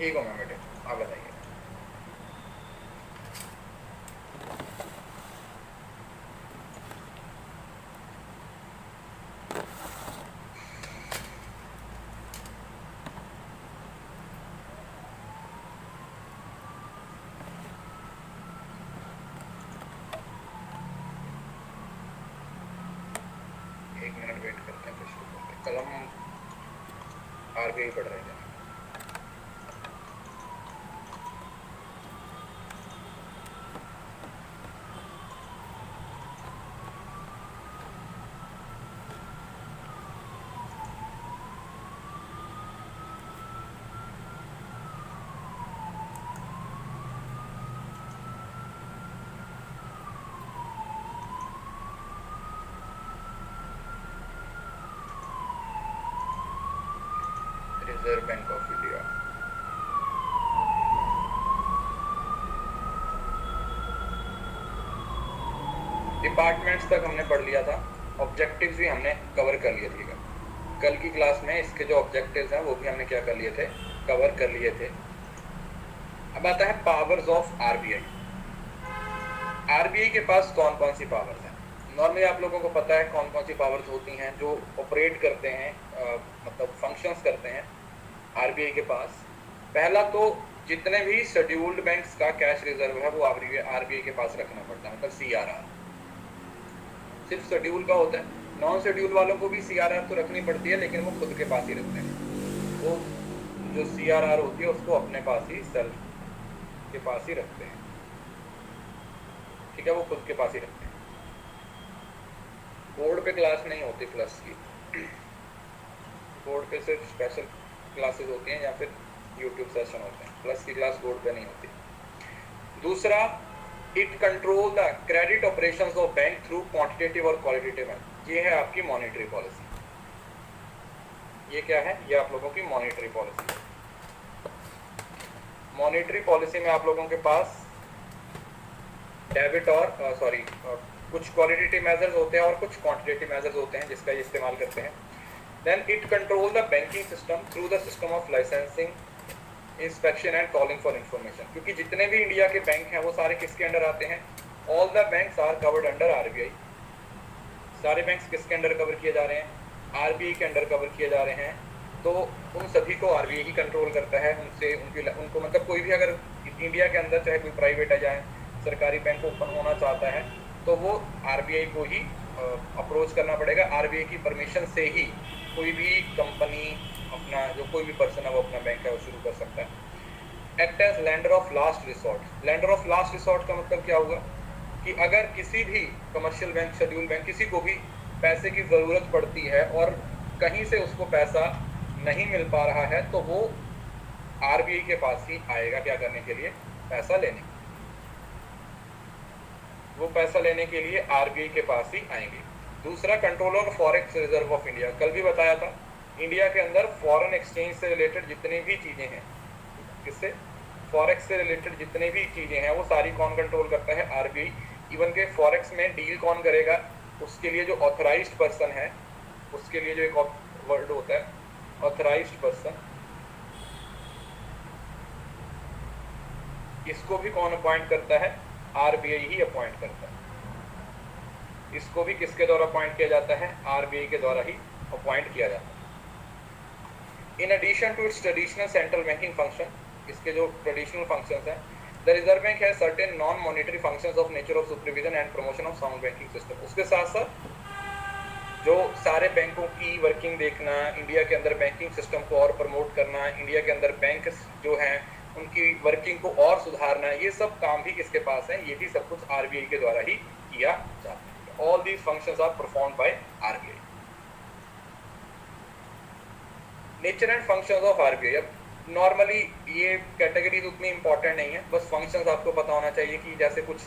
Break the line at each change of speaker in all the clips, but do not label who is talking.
ठीक हो मैं बेटे, आप बताइए। एक मिनट वेट करते हैं फिर शुरू करते हैं। कल हम आरबीआई पढ़ रहे थे। Reserve bank of India. Departments तक हमने पढ़ लिया था, ऑब्जेक्टिव्स भी हमने कवर कर लिए थे। कल की क्लास में इसके जो ऑब्जेक्टिव्स हैं वो भी हमने क्या कर लिए थे, कवर कर लिए थे। अब आता है पावर्स ऑफ आरबीआई। आरबीआई के पास कौन कौन सी पावर्स हैं? नॉर्मली आप लोगों को पता है कौन कौन सी पावर्स होती हैं जो ऑपरेट करते हैं, मतलब फंक्शंस करते हैं आरबीआई के पास। पहला तो जितने भी शेड्यूल्ड बैंक्स का कैश रिजर्व है वो आरबीआई के पास रखना पड़ता है, मतलब सीआरआर। सिर्फ शेड्यूल का होता है, नॉन शेड्यूल वालों को भी सीआरआर तो रखनी पड़ती है, लेकिन वो खुद के पास ही रखते हैं। वो जो सीआरआर होती है उसको अपने पास ही, सेल्फ के पास ही रखते हैं। ठीक है, वो खुद के पास ही रखते हैं। बोर्ड पे क्लास नहीं होती प्लस की, बोर्ड पे सिर्फ स्पेशल क्लासेस होती हैं या फिर यूट्यूब सेशन होते हैं। प्लस की क्लास बोर्ड पे नहीं होती। दूसरा, it control the credit operations of bank through quantitative और क्वालिटेटिव मेथड। ये है आपकी मॉनेटरी पॉलिसी। ये क्या है? ये आप लोगों की मॉनेटरी पॉलिसी है। मॉनेटरी पॉलिसी में आप लोगों के पास डेबिट और कुछ क्वालिटेटिव मेजर्स होते हैं और कुछ क्वांटिटेटिव मेजर्स होते हैं जिसका ये इस्तेमाल करते हैं। Then it control the banking system through the system of licensing, inspection and calling for information. क्योंकि जितने भी इंडिया के बैंक हैं वो सारे किसके अंडर आते हैं? All the banks are covered under RBI. सारे बैंक्स किसके अंडर कवर किए जा रहे हैं? आरबीआई के अंडर कवर किए जा रहे हैं। तो उन सभी को आरबीआई ही कंट्रोल करता है। उनको मतलब कोई भी अगर इंडिया के अंदर चाहे कोई प्राइवेट है जाए सरकारी बैंक ओपन होना चाहता है तो वो आरबीआई को ही अप्रोच करना पड़ेगा। आरबीआई की परमिशन से ही कोई भी कंपनी, अपना जो कोई भी पर्सन है वो अपना बैंक है वो शुरू कर सकता है। Act as lender of last resort. Lender of last resort का मतलब क्या होगा कि अगर किसी भी कमर्शियल बैंक, शेड्यूल बैंक, किसी को भी पैसे की ज़रूरत पड़ती है और कहीं से उसको पैसा नहीं मिल पा रहा है तो वो आरबीआई के पास ही आएगा। क्या करने के लिए? पैसा लेने। वो पैसा लेने के लिए आरबीआई के पास ही आएंगे। दूसरा, control of forex reserve of India. कल भी बताया था, इंडिया के अंदर फॉरेन एक्सचेंज से रिलेटेड जितनी भी चीज़ें हैं, किससे? फॉरेक्स से रिलेटेड जितनी भी चीज़ें हैं वो सारी कौन कंट्रोल करता है? आरबीआई। इवन के फॉरेक्स में डील कौन करेगा उसके लिए जो ऑथराइज्ड पर्सन है, उसके लिए जो एक वर्ड होता है ऑथराइज्ड पर्सन, इसको भी कौन अपॉइंट करता है? आरबीआई ही अपॉइंट करता है। इसको भी किसके द्वारा अपॉइंट किया जाता है? आरबीआई के द्वारा ही अपॉइंट किया जाता है। In addition to its traditional central banking function, इसके जो ट्रेडिशनल फंक्शंस हैं, द रिजर्व बैंक है certain non monetary functions of nature of supervision and promotion of sound banking system. उसके साथ साथ जो सारे बैंकों की वर्किंग देखना, इंडिया के अंदर बैंकिंग सिस्टम को और प्रमोट करना, इंडिया के अंदर बैंक जो हैं उनकी वर्किंग को और सुधारना, ये सब काम भी किसके पास है? ये भी सब कुछ आरबीआई के द्वारा ही किया जाता है। All these functions are performed by RBI. Nature and functions of RBI. अब नॉर्मली ये कैटेगरीज उतनी इंपॉर्टेंट नहीं है, बस फंक्शंस आपको पता होना चाहिए कि जैसे कुछ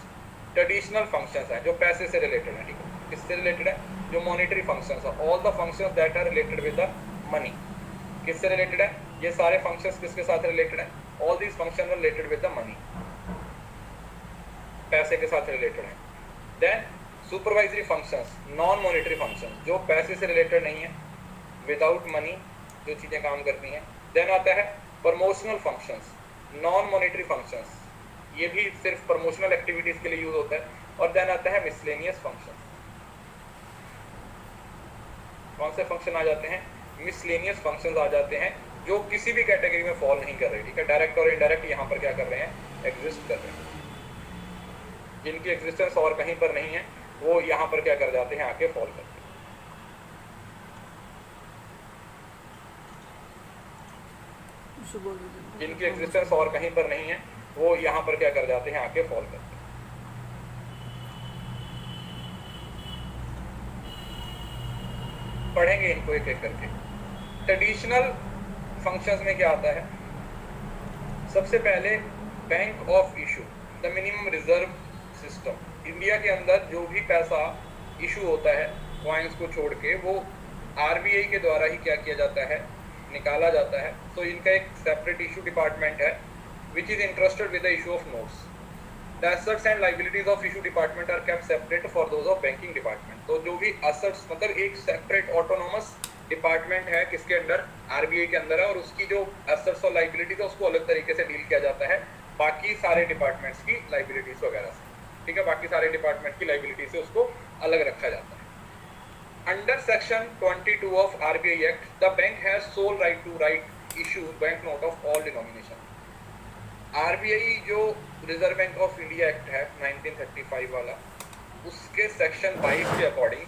ट्रेडिशनल फंक्शंस हैं जो पैसे से रिलेटेड है। ठीक है, किससे रिलेटेड है? जो मॉनेटरी फंक्शंस है, all the functions that are related with the money. किससे रिलेटेड है? ये सारे फंक्शंस किसके साथ रिलेटेड है? All these functions are related with the money, पैसे के साथ रिलेटेड है। Then supervisory functions, non monetary functions, जो पैसे से रिलेटेड नहीं है, विदाउट मनी जो चीजें काम करती हैं। देन आता है promotional functions, non monetary functions, ये भी सिर्फ प्रमोशनल एक्टिविटीज के लिए यूज होता है। और देन आता है मिसलेनियस फंक्शन। कौन से फंक्शन आ जाते हैं? मिसलेनियस फंक्शंस आ जाते हैं जो किसी भी कैटेगरी में फॉल नहीं कर रहे, ठीक है। डायरेक्ट और इनडायरेक्ट यहाँ पर क्या कर रहे हैं? एग्जिस्ट कर रहे हैं। जिनकी एग्जिस्टेंस और कहीं पर नहीं है वो यहाँ पर क्या कर जाते हैं? आके फॉल करते हैं। जिनकी एग्जिस्टेंस और कहीं पर नहीं है वो यहाँ पर क्या कर जाते हैं? आके फॉल करते हैं। पढ़ेंगे इनको एक एक करके। ट्रेडिशनल फंक्शंस में क्या आता है? सबसे पहले bank of issue, the minimum reserve system. India के अंदर जो भी पैसा इशू होता है कॉइन्स को छोड़ के, वो आरबीआई के द्वारा ही क्या किया जाता है? निकाला जाता है। तो इनका एक सेपरेट इशू डिपार्टमेंट है which is interested with the issue of notes. The assets and liabilities of issue department are kept separate for those of banking department. तो जो भी एसेट्स, मतलब एक सेपरेट ऑटोनोमस डिपार्टमेंट है किसके अंडर? आरबीआई के अंदर है, और उसकी जो एसेट्स और लायबिलिटीज है उसको अलग तरीके से डील किया जाता है बाकी सारे डिपार्टमेंट्स की लायबिलिटीज वगैरह से, ठीक है। बाकी सारे डिपार्टमेंट की लायबिलिटी से उसको अलग रखा जाता है। Under Section 22 of RBI Act, the bank has sole right to issue banknote of all denomination. RBI जो reserve bank of India act है 1935 वाला, उसके सेक्शन 22 के अकॉर्डिंग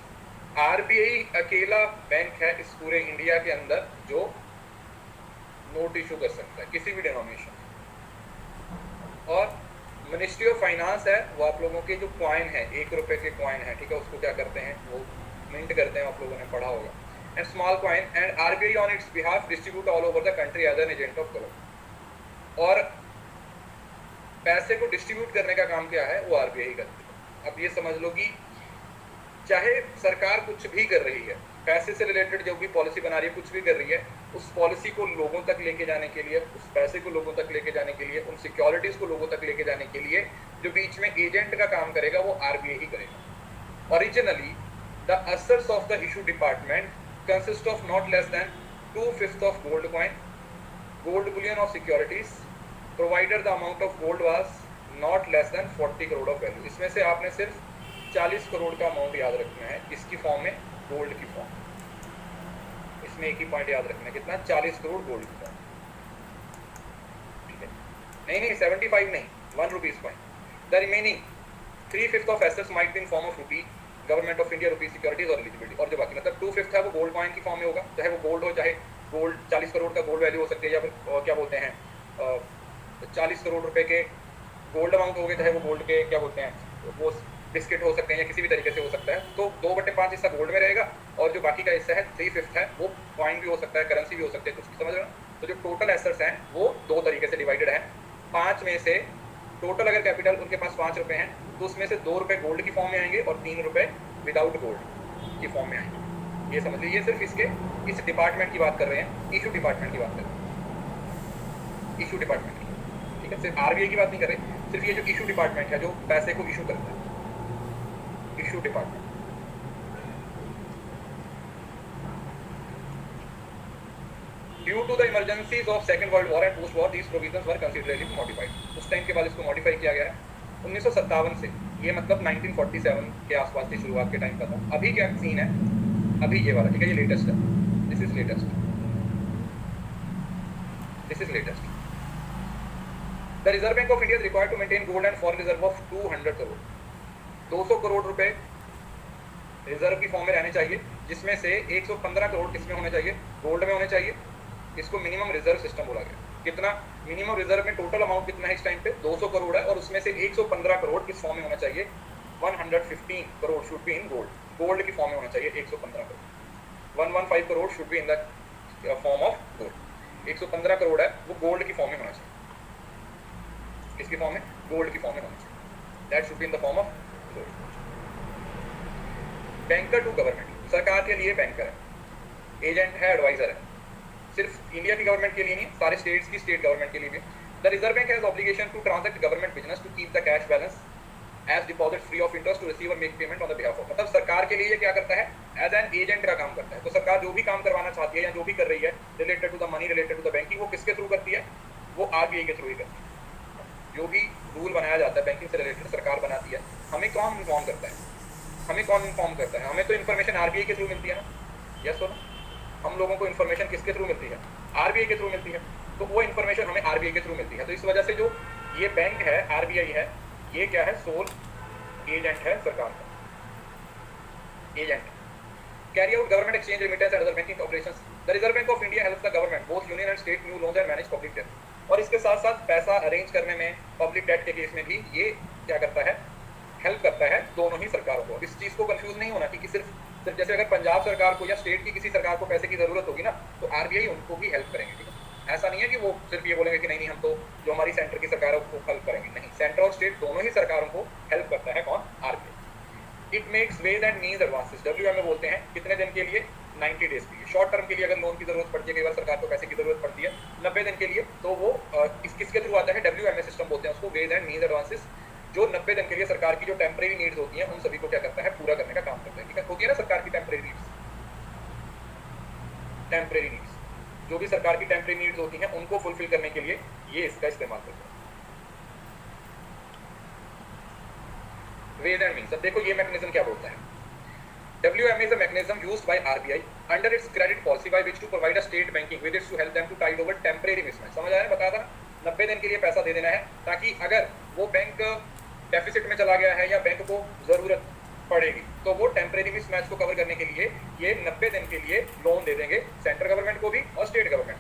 आरबीआई अकेला बैंक है इस पूरे इंडिया के अंदर जो नोट इशू कर सकता है किसी भी डिनोमिनेशन। और मिनिस्ट्री ऑफ फाइनेंस है वो आप लोगों के जो कॉइन है, 1 रुपए के कॉइन है, ठीक है, उसको क्या करते हैं? वो मिंट करते हैं, आप लोगों ने पढ़ा होगा। And small coin and RBI on its behalf distribute all over the country as an agent of government. और पैसे को डिस्ट्रीब्यूट करने का काम क्या है? वो आरबीआई करती है। अब ये समझ लो कि चाहे सरकार कुछ भी कर रही है, पैसे से रिलेटेड जो भी पॉलिसी बना रही है, कुछ भी कर रही है, उस पॉलिसी को लोगों तक लेके जाने के लिए, उस पैसे को लोगों तक लेके जाने के लिए, उन सिक्योरिटीज को लोगों तक लेके जाने के लिए जो बीच में एजेंट का काम करेगा वो आरबीआई ही करेगा। Originally the assets of the issue department consist of not less than 2/5 of gold coin, gold bullion or securities, provided the amount of gold was not less than 40 crore of value। इसमें से आपने सिर्फ 40 करोड़ का amount याद रखना है, किसकी form में? गोल्ड की फॉर्म। इसमें एक ही पॉइंट याद रखना है, कितना? 40 करोड़ गोल्ड की फॉर्म, ठीक है। नहीं 75 नहीं, 1 rupees coin. The remaining 3/5 of assets might be in form of rupee, government of India, rupee securities और एलिजिबिलिटी। और जो बाकी मतलब 2/5 है वो गोल्ड कॉइन की फॉर्म में होगा, चाहे वो गोल्ड हो, चाहे गोल्ड 40 करोड़ का गोल्ड वैल्यू हो सकती है, या फिर क्या बोलते हैं 40 करोड़ रुपए के गोल्ड अमाउंट हो गए, चाहे वो गोल्ड के क्या बोलते हैं वो बिस्किट हो सकते हैं, या किसी भी तरीके से हो सकता है। तो 2/5 हिस्सा गोल्ड में रहेगा, और जो बाकी का हिस्सा है 3/5 है वो कॉइन भी हो सकता है, करेंसी भी हो सकती है, कुछ समझ रहे हो। तो जो टोटल एसेट्स हैं वो 2 तरीके से डिवाइडेड है। 5 में से टोटल अगर कैपिटल उनके पास 5 रुपए हैं तो उसमें से 2 रुपए गोल्ड की फॉर्म में आएंगे और 3 रुपए विदाउट गोल्ड की फॉर्म में आएंगे। ये समझ लीजिए, सिर्फ इसके इस डिपार्टमेंट की बात कर रहे हैं, इशू डिपार्टमेंट की बात कर रहे हैं, इशू डिपार्टमेंट की, ठीक है। सिर्फ आरबीआई की बात नहीं कर रहे, सिर्फ ये जो इशू डिपार्टमेंट है जो पैसे को इशू करता है, issue department. Due to the emergencies of Second World War and post-war, these provisions were considerably modified। उस टाइम के बाद इसको मॉडिफाई किया गया है 1957 से, ये मतलब 1947 के आसपास की शुरुआत के टाइम का था। अभी क्या सीन है? अभी ये वाला, ठीक है, ये लेटेस्ट है, this is latest, this is latest. The reserve bank of India is required to maintain gold and foreign reserve of 200 crore, 200 crore रुपए रिजर्व की फॉर्म में रहने चाहिए, जिसमें से 115 करोड़ किसमें होने चाहिए? गोल्ड में होने चाहिए। इसको मिनिमम रिजर्व सिस्टम बोला गया। कितना मिनिमम रिजर्व में टोटल अमाउंट कितना है इस टाइम पे? 200 करोड़ है, और उसमें से 115 करोड़ किस फॉर्म में होना चाहिए? 115 crore should be in gold, gold की फॉर्म में होना चाहिए 115 crore. 115 crore should be in the form of gold. 115 crore है वो गोल्ड की फॉर्म में होना चाहिए, किसकी फॉर्म में? गोल्ड की फॉर्म में होना चाहिए, that should be in the form of gold. Banker to government, सरकार के लिए बैंकर है, एजेंट है, एडवाइजर है, सिर्फ इंडिया की गवर्नमेंट के लिए नहीं, सारे स्टेट्स की स्टेट गवर्नमेंट के लिए भी। The reserve bank has obligation to transact government business to keep the cash balance as deposit free of interest to receive और make payment on the behalf of, मतलब सरकार के लिए ये क्या करता है, एज एन एजेंट का काम करता है। तो सरकार जो भी काम करवाना चाहती है या जो भी कर रही है related to the money, related to the banking, वो किसके थ्रू करती है, वो आरबीआई के थ्रू ही करती है। जो भी रूल बनाया जाता है बैंकिंग से रिलेटेड सरकार बनाती है, हमें कौन इन्फॉर्म करता है, हमें कौन इन्फॉर्म करता है, हमें तो इन्फॉर्मेशन आरबीआई के थ्रू मिलती है ना, यस हो ना, हम लोगों को इन्फॉर्मेशन किसके थ्रू मिलती है, आरबीआई के थ्रू मिलती है। तो वो इन्फॉर्मेशन हमें आरबीआई के थ्रू मिलती है। तो इस वजह से जो ये बैंक है, आरबीआई है, ये क्या है, सोल एजेंट है सरकार का, agent. Carry out government exchange remittance and other banking operations. The reserve bank of India helps the government both union and state new loans and manage public debt. और इसके साथ साथ पैसा अरेंज करने में, पब्लिक डेट के case में भी ये क्या करता है, हेल्प करता है दोनों ही सरकारों को। इस चीज को कंफ्यूज नहीं होना कि सिर्फ जैसे अगर पंजाब सरकार को या स्टेट की किसी सरकार को पैसे की जरूरत होगी ना, तो आरबीआई उनको भी हेल्प करेंगे, ठीक है। ऐसा नहीं है कि वो सिर्फ ये बोलेंगे कि नहीं नहीं हम तो जो हमारी सेंटर की सरकार है उसको हेल्प करेंगे, नहीं, सेंटर और स्टेट दोनों ही सरकारों को हेल्प करता है कौन, RBI. It makes ways and means advances, WMA बोलते हैं कितने दिन के लिए, 90 डेज के लिए। शॉर्ट टर्म के लिए अगर लोन की जरूरत पड़ती है, कई बार सरकार को पैसे की जरूरत पड़ती है 90 दिन के लिए, तो वो किसके थ्रू आता है, डब्ल्यूएमए सिस्टम बोलते हैं उसको, वेज एंड मीन्स एडवांसेस, जो 90 दिन के लिए सरकार की जो टेम्परेरी नीड्स होती हैं उन सभी को क्या करता है, पूरा करने का काम करता है, ठीक है। होती है ना सरकार की टेम्परेरी नीड्स, टेम्परेरी नीड्स, जो भी सरकार की टेम्परेरी नीड्स होती हैं उनको फुलफिल करने के लिए ये इसका इस्तेमाल करते हैं, वेज एंड मीन्स। अब देखो ये मैकेनिज्म क्या बोलता है, WMA is a mechanism used by RBI under its credit policy by which to provide a state banking with its to help them to tide over temporary mismatch। समझ आया, बताया था ना, 90 दिन के लिए पैसा दे देना है ताकि अगर वो बैंक डेफिसिट में चला गया है या बैंक को जरूरत पड़ेगी तो वो टेम्परेरी मिसमैच को कवर करने के लिए ये 90 दिन के लिए लोन दे देंगे सेंट्रल गवर्नमेंट को भी और स्टेट गवर्नमेंट।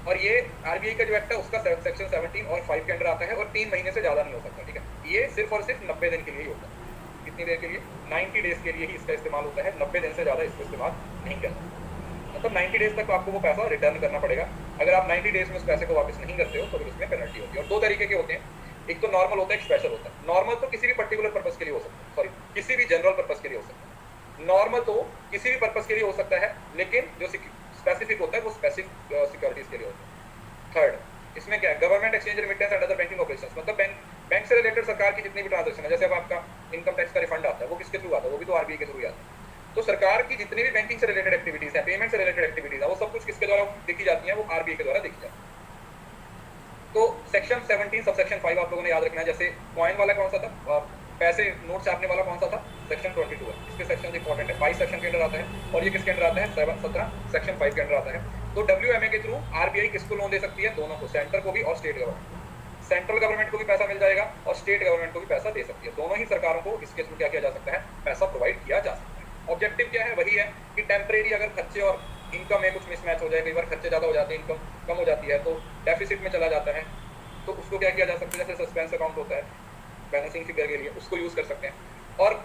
और ये आरबीआई का जो एक्ट है उसका सेक्शन 17 और 5 के अंडर आता है और 3 महीने से ज्यादा नहीं हो सकता, ठीक है। ये सिर्फ और सिर्फ 90 दिन के लिए ही होता है। कितनी देर के लिए, 90 डेज के लिए ही इसका इस्तेमाल होता है, 90 दिन से ज्यादा इसका इस्तेमाल नहीं करना। मतलब 90 डेज तक आपको वो पैसा रिटर्न करना पड़ेगा। अगर आप 90 डेज में उस पैसे को वापस नहीं करते हो तो फिर उसमें पेनल्टी होती है। और दो तरीके के होते हैं, एक तो नॉर्मल होता है, एक स्पेशल होता है। नॉर्मल तो किसी भी पर्टिकुलर पर्पस के लिए हो सकता है, सॉरी किसी भी जनरल पर्पस के लिए हो सकता है। नॉर्मल तो किसी भी पर्पस के लिए हो सकता है, लेकिन जो स्पेसिफिक होता है वो स्पेसिफिक सिक्योरिटीज के लिए होता है। थर्ड, इसमें क्या है, government exchange remittance and other banking operations, मतलब बैंक से रिलेटेड सरकार की जितनी भी ट्रांजेक्शन है, जैसे अब आपका इनकम टैक्स का रिफंड आता है वो किसके थ्रू आता है, वो भी तो आरबीआई के थ्रू ही आता है। तो सरकार की जितनी भी बैंकिंग से रिलेटेड एक्टिविटीज है, पेमेंट से रिलेटेड एक्टिविटीज है, वो सब कुछ किसके द्वारा देखी जाती है, वो आरबीआई के द्वारा देखी जाती है। तो सेक्शन 17 सब सेक्शन 5 आप लोगों ने याद रखना है। जैसे कॉइन वाला कौन सा था, पैसे नोट छापने वाला कौन सा था, सेक्शन 22 है। इसके सेक्शन इंपॉर्टेंट है, 22 सेक्शन के अंडर आता है और ये किसके अंडर आता है, 17 सेक्शन 5 के अंडर आता है। तो डब्ल्यूएमए के थ्रू आरबीआई किसको लोन दे सकती है, दोनों को, सेंटर को भी और स्टेट गवर्नमेंट को। सेंट्रल गवर्नमेंट को भी पैसा मिल जाएगा और स्टेट गवर्नमेंट को भी पैसा दे सकती है। दोनों ही सरकारों को इसके थ्रू क्या किया जा सकता है, पैसा प्रोवाइड किया जा सकता है। ऑब्जेक्टिव क्या है, वही है कि टेम्परेरी अगर खर्चे और इनकम में कुछ मिसमैच हो जाए, कई बार खर्चे ज्यादा हो जाते हैं, इनकम कम हो जाती है, तो डेफिसिट में चला जाता है, तो उसको क्या किया जा सकता है, जैसे सस्पेंस अकाउंट होता है बैलेंसिंग फिगर के लिए, उसको यूज कर सकते हैं। और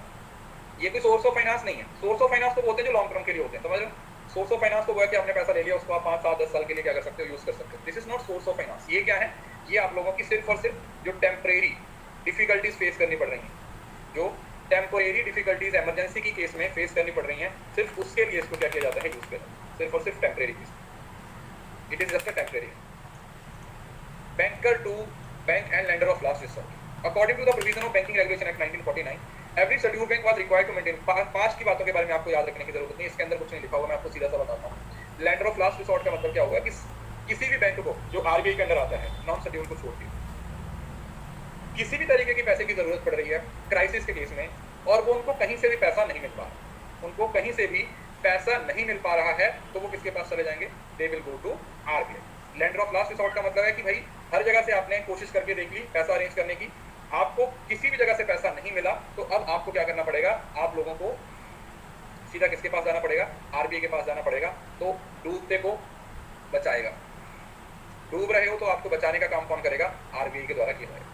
ये कोई सोर्स ऑफ फाइनेंस नहीं है। सोर्स ऑफ फाइनेंस तो बोलते हैं जो लॉन्ग टर्म के लिए होते हैं, समझ रहे हो। सोर्स ऑफ फाइनेंस तो वो है कि आपने पैसा ले लिया, उसको आप 5, 7, 10 साल के लिए क्या कर सकते हो, यूज कर सकते हो। This is not source of finance. ये क्या है, ये आप लोगों की सिर्फ और सिर्फ जो टेम्परेरी डिफिकल्टीज फेस करनी पड़ रही हैं, जो टेम्परेरी डिफिकल्टीज इमरजेंसी की केस में फेस करनी पड़ रही हैं, सिर्फ उसके लिए इसको क्या किया जाता है, यूज किया जाता है, सिर्फ और सिर्फ temporary case. It is just a temporary. Banker to bank and lender of last resort. According to the provision of Banking Regulation Act 1949, every scheduled bank was required to maintain। 5 की बातों के बारे में आपको याद रखने की जरूरत नहीं, इसके अंदर कुछ नहीं लिखा हुआ, मैं आपको सीधा सा बताता हूँ। लैंडर ऑफ लास्ट रिसोर्ट का मतलब क्या होगा कि किसी भी बैंक को जो आरबीआई के अंदर आता है, नॉन शेड्यूल को छोड़ के, किसी भी तरीके की पैसे की जरूरत पड़ रही है क्राइसिस के केस में, और वो उनको कहीं से भी पैसा नहीं मिल पा रहा, उनको कहीं से भी पैसा नहीं मिल पा रहा है, तो वो किसके पास चले जाएंगे, they will go to RBI. Lender of last resort का मतलब है कि भाई हर जगह से आपने कोशिश करके देख ली पैसा अरेंज करने की, आपको किसी भी जगह से पैसा नहीं मिला, तो अब आपको क्या करना पड़ेगा, आप लोगों को सीधा किसके पास जाना पड़ेगा, आरबीआई के पास जाना पड़ेगा। तो डूबते को बचाएगा, डूब रहे हो तो आपको बचाने का काम कौन करेगा, आरबीआई के द्वारा किया जाएगा।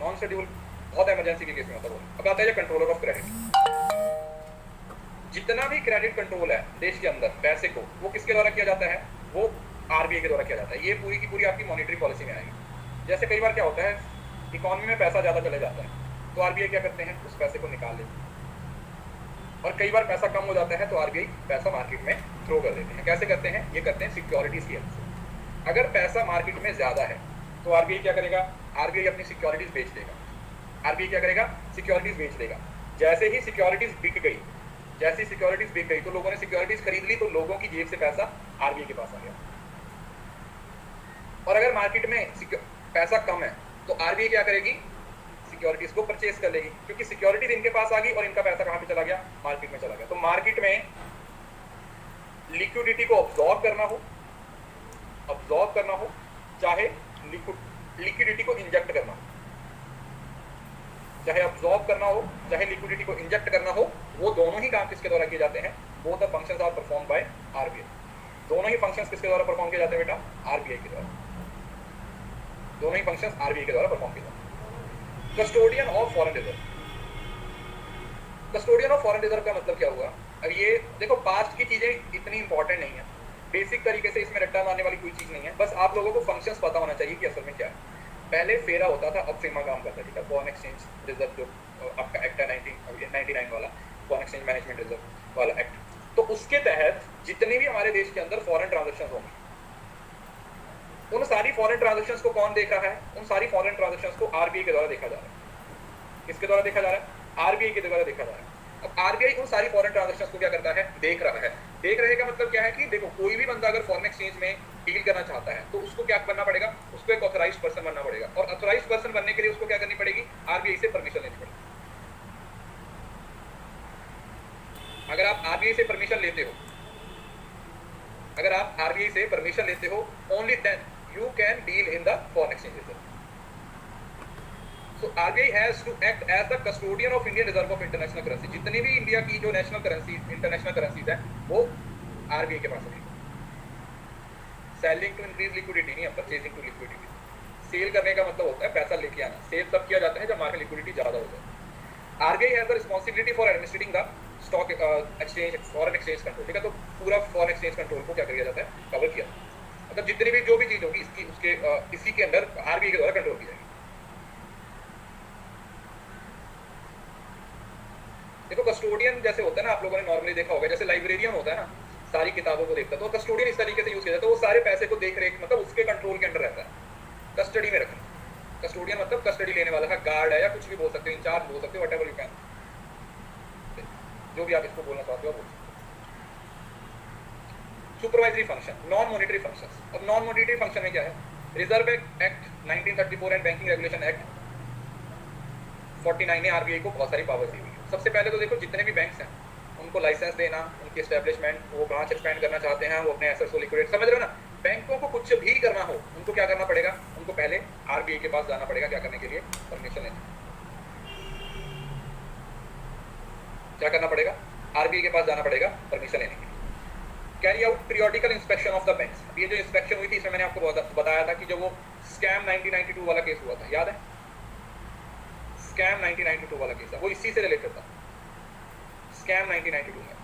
नॉन शेड्यूल बहुत इमरजेंसी के केस में होता है। अब आता है कंट्रोलर ऑफ क्रेडिट। जितना भी क्रेडिट कंट्रोल है देश के अंदर पैसे को, वो किसके द्वारा किया जाता है, वो आरबीआई के द्वारा किया जाता है। ये पूरी की पूरी आपकी मॉनेटरी पॉलिसी में आएगी। जैसे कई बार क्या होता है, इकोनॉमी में पैसा ज्यादा चले जाता है, तो आरबीआई क्या करते हैं, उस पैसे को निकाल लेते हैं। और कई बार पैसा कम हो जाता है तो आरबीआई पैसा मार्केट में थ्रो कर देते हैं। कैसे करते हैं, ये करते हैं सिक्योरिटीज की हेल्प से। अगर पैसा मार्केट में ज्यादा है तो आरबीआई क्या करेगा, आरबीआई अपनी सिक्योरिटीज बेच देगा। आरबीआई क्या करेगा, सिक्योरिटीज बेच देगा। जैसे ही सिक्योरिटीज बिक गई, जैसी सिक्योरिटीज बिक गई तो लोगों ने सिक्योरिटीज खरीद ली, तो लोगों की जेब से पैसा आरबीआई के पास आ गया। और अगर मार्केट में पैसा कम है तो आरबीआई क्या करेगी, सिक्योरिटीज को परचेज कर लेगी, क्योंकि सिक्योरिटीज इनके पास आ गई और इनका पैसा कहां पे चला गया, मार्केट में चला गया। तो मार्केट में लिक्विडिटी को ऑब्जॉर्व करना हो चाहे लिक्विडिटी को इंजेक्ट करना हो, चाहे ऑब्जॉर्व करना हो चाहे लिक्विडिटी को इंजेक्ट करना हो, वो दोनों ही काम किसके द्वारा किए जाते हैं, both the functions are performed by RBI. दोनों ही फंक्शंस किसके द्वारा परफॉर्म किए जाते हैं बेटा, आरबीआई के द्वारा। दोनों ही फंक्शंस आरबीआई के द्वारा परफॉर्म किए जाते हैं। Custodian of foreign reserve, custodian of foreign reserve का मतलब क्या हुआ। अब ये देखो, पास्ट की चीजें इतनी इंपॉर्टेंट नहीं है, बेसिक तरीके से इसमें रट्टा मारने वाली कोई चीज नहीं है, बस आप लोगों को फंक्शंस पता होना चाहिए कि असल में क्या है। पहले फेरा होता था, अब फेमा काम करता है, ठीक है। फॉरेन एक्सचेंज रिजर्व जो आपका एक्ट है 1999 वाला, फॉरेन एक्सचेंज मैनेजमेंट रिजर्व वाला एक्ट, तो उसके तहत जितने भी हमारे देश के अंदर फॉरेन ट्रांजेक्शन होंगे, उन सारी फॉरेन ट्रांजेक्शंस को कौन देख रहा है, उन सारी फॉरेन ट्रांजेक्शंस को आरबीआई के द्वारा देखा जा रहा है। किसके द्वारा देखा जा रहा है, आरबीआई के द्वारा देखा जा रहा है। अब आरबीआई उन सारी फॉरेन ट्रांजेक्शंस को क्या करता है, देख रहा है। देख रहे का मतलब क्या है कि देखो, कोई भी बंदा अगर फॉरेन एक्सचेंज में डील करना चाहता है तो उसको क्या बनना पड़ेगा, उसको एक ऑथराइज्ड पर्सन बनना पड़ेगा, और ऑथराइज्ड पर्सन बनने के लिए उसको क्या करनी पड़ेगी, आरबीआई से परमिशन लेनी पड़ेगी। अगर आप आरबीआई से परमिशन लेते हो, अगर आप आरबीआई से परमिशन लेते हो, only then you can deal in the foreign exchange reserve. So RBI has to act as the custodian of Indian Reserve of International Currency। जितनी भी इंडिया की जो नेशनल करेंसी, इंटरनेशनल करेंसीज है, वो RBI के पास है। सेलिंग टू इंक्रीज लिक्विडिटी नहीं है, परचेजिंग टू लिक्विडिटी। सेल करने का मतलब होता है पैसा लेके आना। सेल तब किया जाता है जब मार्केट लिक्विडिटी ज्यादा हो जाए। RBI has the responsibility for administrating the stock exchange, foreign exchange control, ठीक है। तो पूरा फॉरेन एक्सचेंज कंट्रोल को क्या किया जाता है, कवर किया। मतलब जितनी भी जो भी चीज होगी इसकी उसके इसी के अंदर आरबीआई के द्वारा कंट्रोल की जाएगी। देखो, कस्टोडियन जैसे होता है ना, आप लोगों ने नॉर्मली देखा होगा, जैसे लाइब्रेरियन होता है ना, सारी किताबों को देखता है, तो कस्टोडियन इस तरीके से यूज किया जाता है। वो सारे पैसे को देख रेख, मतलब उसके कंट्रोल के अंडर रहता है, कस्टडी में रखना। कस्टोडियन मतलब कस्टडी लेने वाला है, गार्ड है, या कुछ भी बोल सकते हो, इंचार्ज बोल सकते हो, व्हाटएवर यू कैन, जो भी आप इसको बोलना चाहते हो बोल सकते हो। Supervisory function, non monetary functions. अब नॉन मॉनिटरी फंक्शन में क्या है, reserve act 1934 and banking regulation act 49 ने आरबीआई को बहुत सारी पावर्स दी हुई है। सबसे पहले तो देखो, जितने भी बैंक्स हैं उनको लाइसेंस देना, उनकी एस्टेब्लिशमेंट, वो ब्रांच एक्सपेंड करना चाहते हैं, वो अपने एसेट्स को लिक्विडेट, समझ रहे हो ना। बैंकों को कुछ भी करना हो, उनको क्या करना पड़ेगा, उनको पहले आरबीआई के पास जाना पड़ेगा। क्या करने के लिए, परमिशन लेने। क्या करना पड़ेगा, आरबीआई के पास जाना पड़ेगा परमिशन लेने के लिए। Carry out periodical inspection of the banks. ये जो इंस्पेक्शन हुई थी, इसमें मैंने आपको बताया था कि जो वो स्कैम 1992 वाला केस हुआ था, याद है, स्कैम 1992 वाला केस है, वो इसी से रिलेटेड था। स्कैम 1992 में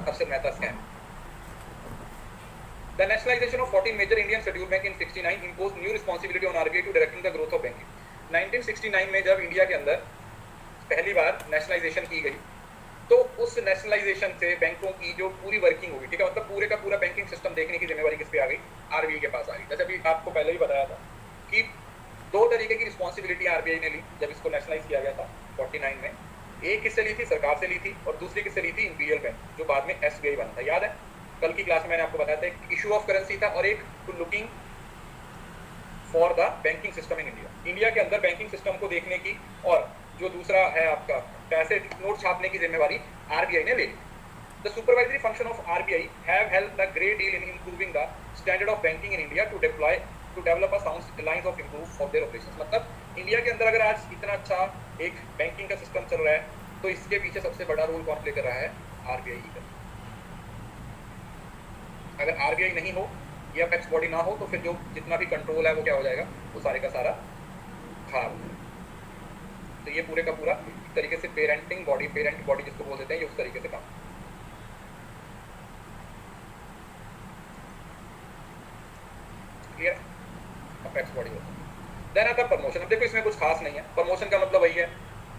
अफसर Mehta scam. The nationalization of 14 major Indian scheduled bank in 69 imposed new responsibility on RBI to directing the growth of banking। 1969 में जब इंडिया के अंदर पहली बार नेशनलाइजेशन की गई, तो उस नेशनलाइजेशन से बैंकों की जो पूरी वर्किंग होगी, ठीक है, मतलब पूरे का पूरा बैंकिंग सिस्टम देखने की जिम्मेवारी किस पे आ गई, आरबीआई के पास आ गई। जैसे अभी आपको पहले ही बताया था कि दो तरीके की रिस्पॉन्सिबिलिटी आरबीआई ने ली जब इसको नेशनलाइज किया गया था 49 में। एक किससे ली थी, सरकार से ली थी, और दूसरी किससे ली थी, इंपीरियल बैंक, जो बाद में एसबीआई बना था। याद है, कल की क्लास में मैंने आपको बताया था, एक इशू ऑफ करेंसी था और एक to looking for the banking system in India. India के अंदर बैंकिंग सिस्टम को देखने की, और जो दूसरा है आपका पैसे नोट छापने की जिम्मेवारी आरबीआई ने ले ली। The supervisory function of RBI have helped the great deal in improving the standard of banking in India to develop a sound lines of improve of their operations. मतलब इंडिया के अंदर अगर आज इतना अच्छा एक बैंकिंग का सिस्टम चल रहा है, तो इसके पीछे सबसे बड़ा रोल कौन प्ले कर रहा है, आरबीआई ही कर। अगर आरबीआई नहीं हो या अपेक्स बॉडी ना हो, तो फिर जो जितना भी कंट्रोल है वो क्या हो जाएगा, वो सारे का सारा खराब हो जाएगा। तो ये पूरे का पूरा एक तरीके से पेरेंट बॉडी जिसको बोल देते हैं, ये उस तरीके से काम। क्लियर, अपेक्स बॉडी होता है। देन आता प्रमोशन। अब देखो इसमें कुछ खास नहीं है, प्रमोशन का मतलब वही है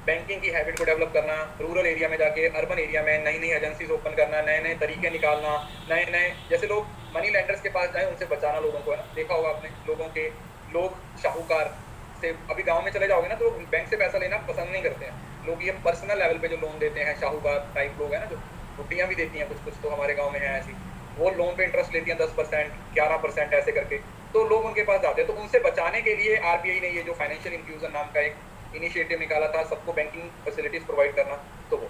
बैंकिंग की हैबिट को डेवलप करना, रूरल एरिया में जाके अर्बन एरिया में नई नई एजेंसीज ओपन करना, नए नए तरीके निकालना, नए नए जैसे लोग मनी लेंडर्स के पास जाए उनसे बचाना लोगों को, है ना, देखा होगा आपने लोगों के, लोग शाहूकार से, अभी गांव में चले जाओगे ना तो बैंक से पैसा लेना पसंद नहीं करते हैं लोग, ये पर्सनल लेवल पे जो लोन देते हैं शाहूकार टाइप लोग हैं ना, जो रुपयाँ भी देती हैं कुछ कुछ, तो हमारे गाँव में है ऐसी, वो लोन पे इंटरेस्ट लेती हैं 10% 11% ऐसे करके, तो लोग उनके पास जाते हैं। तो उनसे बचाने के लिए आरबीआई ने ये जो फाइनेंशियल इंक्लूजन नाम का एक इनिशिएटिव निकाला था, सबको बैंकिंग फैसिलिटीज प्रोवाइड करना, तो वो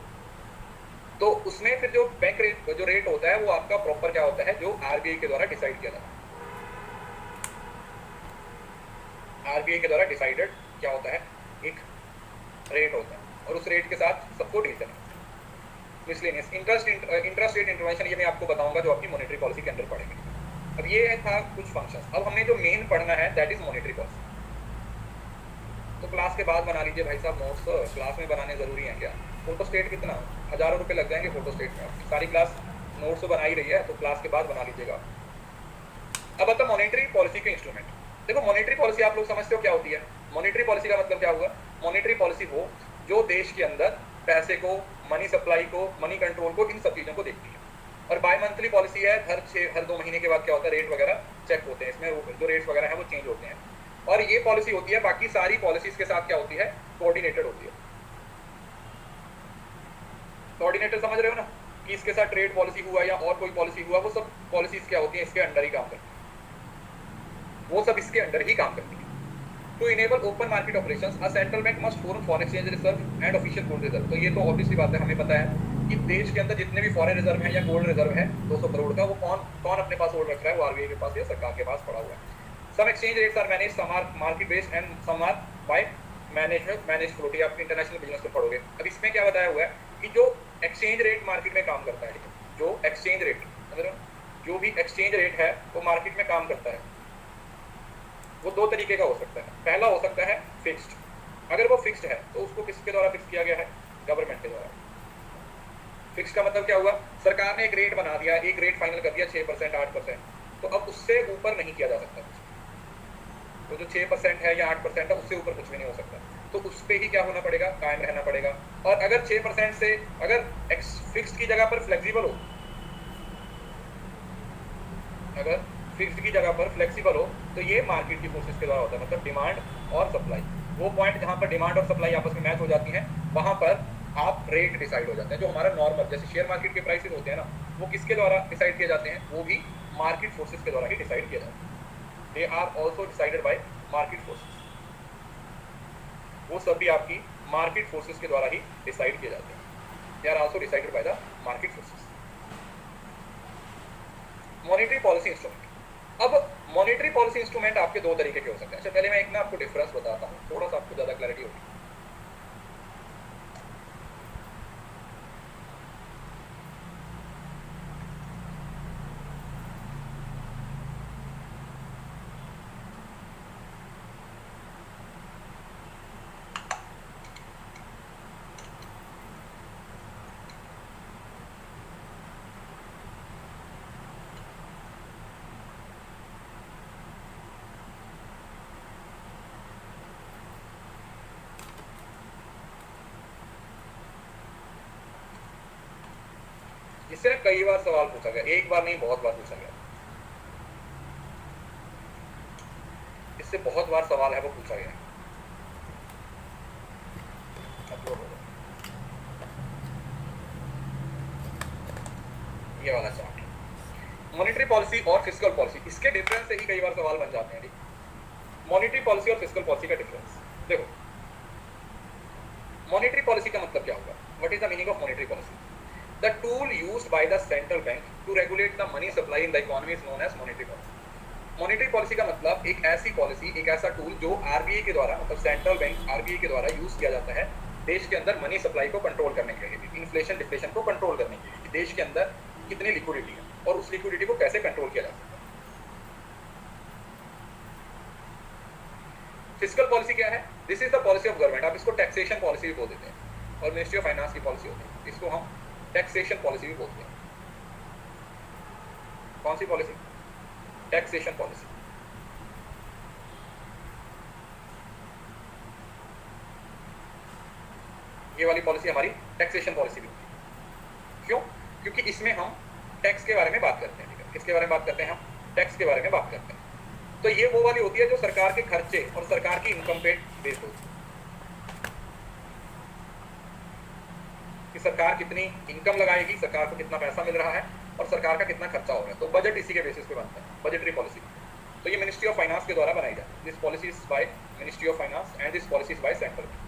तो उसमें फिर जो बैंक रेट जो रेट होता है वो आपका प्रॉपर क्या होता है, जो आरबीआई के द्वारा डिसाइड किया जाता है, आरबीआई के द्वारा डिसाइडेड क्या होता है, एक रेट होता है और उस रेट के साथ सबको डील करना। मिसलेनियस इंटरेस्ट रेट इंटरवेंशन ये मैं आपको बताऊंगा जो आपकी मॉनेटरी पॉलिसी के अंदर पड़ेगी। अब ये था कुछ फंक्शंस। अब हमने जो मेन पढ़ना है दैट इज मॉनेटरी पॉलिसी। तो क्लास के बाद बना लीजिए भाई साहब नोट्स, क्लास में बनाने जरूरी है क्या? फोटो स्टेट कितना, हज़ारों रुपये लग जाएंगे फोटो स्टेट में, आपकी सारी क्लास नोट्स तो बना ही रही है, तो क्लास के बाद बना लीजिएगा। अब आता मॉनेटरी पॉलिसी के इंस्ट्रूमेंट। देखो मॉनेटरी पॉलिसी आप लोग समझते हो क्या होती है? मॉनेटरी पॉलिसी का मतलब क्या हुआ? मॉनेटरी पॉलिसी वो जो देश के अंदर पैसे को, मनी सप्लाई को, मनी कंट्रोल को, इन सब चीज़ों को देखती है। और बाय मंथली पॉलिसी है, हर 2 महीने के बाद क्या होता है, रेट वगैरह चेक होते हैं, इसमें जो रेट्स वगैरह हैं वो चेंज होते हैं। और ये पॉलिसी होती है, बाकी सारी पॉलिसीज के साथ क्या होती है, कोऑर्डिनेटेड होती है। कोऑर्डिनेटर समझ रहे हो ना, कि इसके साथ ट्रेड पॉलिसी हुआ या और कोई पॉलिसी हुआ, वो सब पॉलिसीज क्या होती है, इसके अंडर ही काम करती है, वो सब इसके अंडर ही काम करती है। To enable open market operations a central bank must form foreign exchange reserve and official gold reserve. तो ये तो ऑब्वियसली बात है, हमें पता है कि देश के अंदर जितने भी फॉरेन रिजर्व है या गोल्ड रिजर्व है 200 करोड़ का, वो कौन कौन अपने पास होल्ड रख रहा है, वो आरबीआई के पास या सरकार के पास पड़ा हुआ है। Some exchange rates are manage, some are market based and some are by manage float. आप इंटरनेशनल बिजनेस में पढ़ोगे। अब इसमें क्या बताया हुआ है कि जो एक्सचेंज रेट मार्केट में काम करता है, जो एक्सचेंज रेट, जो भी एक्सचेंज रेट है वो मार्केट में काम करता है, वो 2 तरीके का हो सकता है। पहला हो सकता है फिक्स्ड। अगर वो फिक्स्ड है तो उसको किसके द्वारा फिक्स किया गया है? गवर्नमेंट के द्वारा। फिक्स का मतलब क्या हुआ? सरकार ने एक रेट बना दिया, एक रेट फाइनल कर दिया 6% 8%, तो अब उससे ऊपर नहीं किया जा सकता कुछ। तो जो 6% है या 8% है उससे ऊपर कुछ भी नहीं हो सकता, तो उस पर ही क्या होना पड़ेगा, कायम रहना पड़ेगा। और अगर 6% से अगर फिक्स्ड की जगह पर फ्लेक्सिबल हो, अगर फिक्स्ड की जगह पर फ्लेक्सिबल हो, तो ये मार्केट की फोर्सेस के द्वारा होता है, मतलब डिमांड और सप्लाई। वो पॉइंट जहाँ पर डिमांड और सप्लाई आपस में मैच हो जाती हैं, वहाँ पर आप रेट डिसाइड हो जाते हैं। जो हमारा नॉर्मल जैसे शेयर मार्केट के प्राइसेस होते हैं ना, वो किसके द्वारा डिसाइड किए जाते हैं? वो भी मार्केट फोर्सेस के द्वारा ही डिसाइड किए जाते हैं। They are also decided by market forces. वो सब भी आपकी मार्केट फोर्सेस के द्वारा ही डिसाइड किए जाते हैं। They are also decided by the market forces. Monetary policy instrument. अब मॉनेटरी पॉलिसी इंस्ट्रूमेंट आपके 2 तरीके के हो सकते हैं। अच्छा पहले मैं एक ना आपको डिफरेंस बताता हूँ, थोड़ा सा आपको ज़्यादा क्लैरिटी होगी। इससे कई बार सवाल पूछा गया, एक बार नहीं बहुत बार पूछा गया, इससे बहुत बार सवाल है वो पूछा गया। ये वाला चार्ट मॉनेटरी पॉलिसी और फिस्कल पॉलिसी, इसके डिफरेंस से ही कई बार सवाल बन जाते हैं। मॉनेटरी पॉलिसी और फिस्कल पॉलिसी का डिफरेंस देखो। मॉनेटरी पॉलिसी का मतलब क्या होगा? What is the meaning of monetary policy? The tool used by the central bank to regulate the money supply in the economy is known as monetary policy। Monetary policy का मतलब एक ऐसी policy, एक ऐसा टूल जो RBI के द्वारा, मतलब सेंट्रल बैंक आरबीआई के द्वारा यूज किया जाता है देश के अंदर मनी सप्लाई को कंट्रोल करने के लिए, इन्फ्लेशन डिफ्लेशन को कंट्रोल करने के लिए, देश के अंदर कितनी लिक्विडिटी है और उस लिक्विडिटी को कैसे कंट्रोल किया जा सकता है। फिस्कल पॉलिसी क्या है? This is the policy of government. आप इसको टैक्सेशन पॉलिसी भी बोल देते हैं, और मिनिस्ट्री ऑफ फाइनेंस की पॉलिसी होती है, इसको हम टैक्सेशन पॉलिसी भी बोलते हैं। कौन सी पॉलिसी? Taxation policy. ये वाली पॉलिसी हमारी टैक्सेशन पॉलिसी भी होती है। क्यों? क्योंकि इसमें हम टैक्स के बारे में बात करते हैं। किसके बारे में बात करते हैं? हम टैक्स के बारे में बात करते हैं। तो ये वो वाली होती है जो सरकार के खर्चे और सरकार की इनकम पे बेस्ड होती है कि सरकार कितनी इनकम लगाएगी, सरकार को कितना पैसा मिल रहा है और सरकार का कितना खर्चा हो रहा है। तो बजट इसी के बेसिस पे बनता है, बजटरी पॉलिसी। तो ये मिनिस्ट्री ऑफ फाइनेंस के द्वारा बनाई जाती है। This policy is by ministry of finance and this policy is by central bank.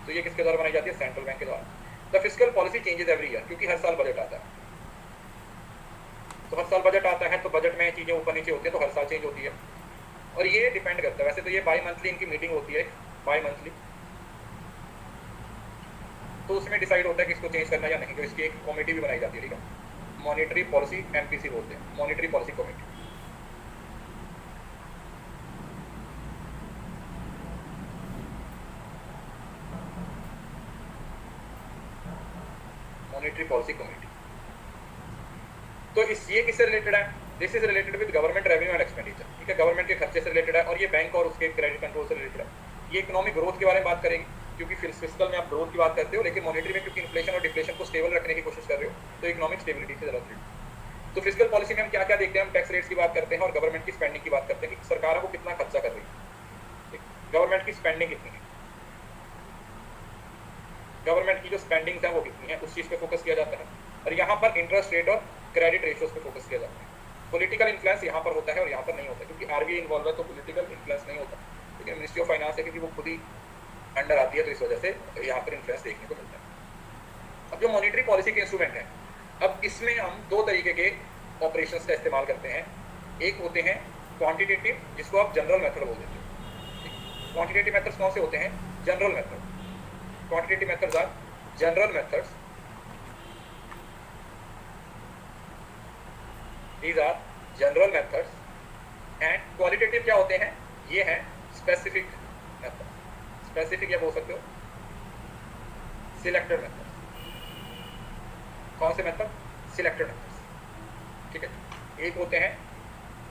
तो ये किसके द्वारा बनाई जाती है? सेंट्रल बैंक के द्वारा। The fiscal policy changes every year, क्योंकि हर साल बजट आता है। तो हर साल बजट आता है तो बजट में चीजें ऊपर नीचे होती है, तो हर साल चेंज होती है। और ये डिपेंड करता है, वैसे तो ये बाई मंथली इनकी मीटिंग होती है, बाई मंथली, तो उसमें डिसाइड होता है कि इसको चेंज करना या नहीं। तो इसकी एक कमेटी भी बनाई जाती है, ठीक है, मॉनेटरी पॉलिसी एमपीसी बोलते हैं, monetary policy committee. Monetary policy committee. तो इस ये किससे रिलेटेड है? This is related with government revenue and expenditure, ठीक है, गवर्नमेंट के खर्चे से रिलेटेड है। और ये बैंक और उसके क्रेडिट कंट्रोल से रिलेटेड है। ये इकोनॉमिक ग्रोथ के बारे में बात करेगी, क्योंकि फिस्कल में आप ग्रोथ की बात करते हो, लेकिन मॉनेटरी में क्योंकि इन्फ्लेशन और डिफ्लेशन को स्टेबल रखने की कोशिश कर रहे हो, तो इकोनॉमिक स्टेबिलिटी से जरूरत है। तो फिस्कल पॉलिसी में हम क्या क्या देखते हैं? हम टैक्स रेट्स की बात करते हैं और गवर्नमेंट की स्पेंडिंग की बात करते हैं कि सरकारों को कितना खर्चा कर रही है, गवर्नमेंट की स्पेंडिंग कितनी है, गवर्नमेंट की जो स्पेंडिंग्स है वो कितनी है, उस चीज पे फोकस किया जाता है। और यहाँ पर इंटरेस्ट रेट और क्रेडिट रेशियोज पे फोकस किया जाता है। पॉलिटिकल इन्फ्लुएंस यहाँ पर होता है और यहाँ पर नहीं होता, क्योंकि आरबीआई इन्वॉल्व है तो पॉलिटिकल इन्फ्लुएंस नहीं होता, लेकिन मिनिस्ट्री ऑफ फाइनेंस है क्योंकि वो खुद ही अंडर आती है, तो इस वजह से यहाँ पर इन्फ्लुएंस देखने को मिलता है। अब जो मॉनेटरी पॉलिसी के इंस्ट्रूमेंट है, अब इसमें हम दो तरीके के ऑपरेशंस का इस्तेमाल करते हैं। एक होते हैं क्वांटिटेटिव, जिसको आप जनरल मेथड बोल देते हैं। क्वांटिटेटिव मेथड्स कौन से होते हैं? General method. Quantitative methods are general methods, these are general methods, and qualitative क्या होते हैं? ये है specific method, specific या बोल सकते हो selected methods। कौन से मेथड? selected methods, ठीक है। एक होते हैं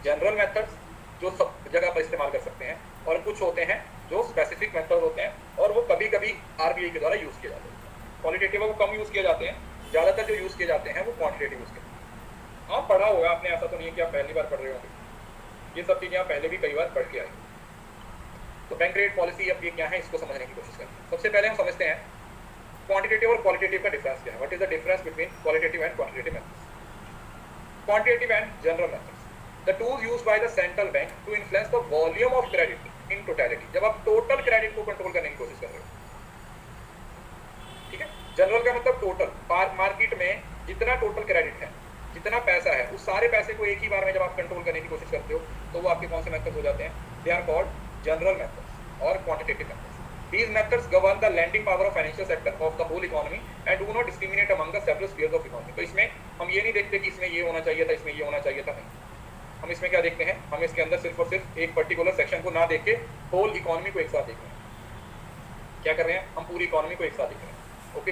जनरल मेथड्स जो सब जगह पर इस्तेमाल कर सकते हैं, और कुछ होते हैं जो स्पेसिफिक मेथड होते हैं और वो कभी कभी आरबीआई के द्वारा यूज किए जाते हैं। क्वालिटेटिव को कम यूज किए जाते हैं, ज्यादातर जो यूज किए जाते हैं वो क्वांटिटेटिव यूज किए। आप पढ़ा होगा आपने, ऐसा तो नहीं है कि आप पहली बार पढ़ रहे होंगे, ये सब चीजें आप पहले भी कई बार पढ़ के आए। तो बैंक रेट पॉलिसी अब ये क्या है, इसको समझने की कोशिश करते हैं। सबसे पहले हम समझते हैं क्वांटिटेटिव और क्वालिटेटिव का डिफरेंस क्या है। What is the difference between qualitative and quantitative methods? Quantitative and general methods, the tools used by the central bank to influence the volume of credit in totality. जब आप total credit को control करने की कोशिश कर रहे हो, ठीक है। जनरल का मतलब टोटल, मार्केट में जितना टोटल क्रेडिट है, जितना पैसा है, उस सारे पैसे को एक ही बार में जब आप कंट्रोल करने की कोशिश करते हो, तो वो आपके कौन से मेथड्स हो जाते हैं? They are called general methods और quantitative methods. These methods govern the lending power of financial sector of the whole economy and do not discriminate among the several spheres of economy। तो इसमें हम ये नहीं देखते कि इसमें ये होना चाहिए था, इसमें ये होना चाहिए था, नहीं। हम इसमें क्या देखते हैं? हम इसके अंदर सिर्फ और सिर्फ एक पर्टिकुलर सेक्शन को ना देख के होल इकोनॉमी को एक साथ देख रहे हैं। क्या कर रहे हैं? हम पूरी इकोनॉमी को एक साथ देख रहे हैं, ओके,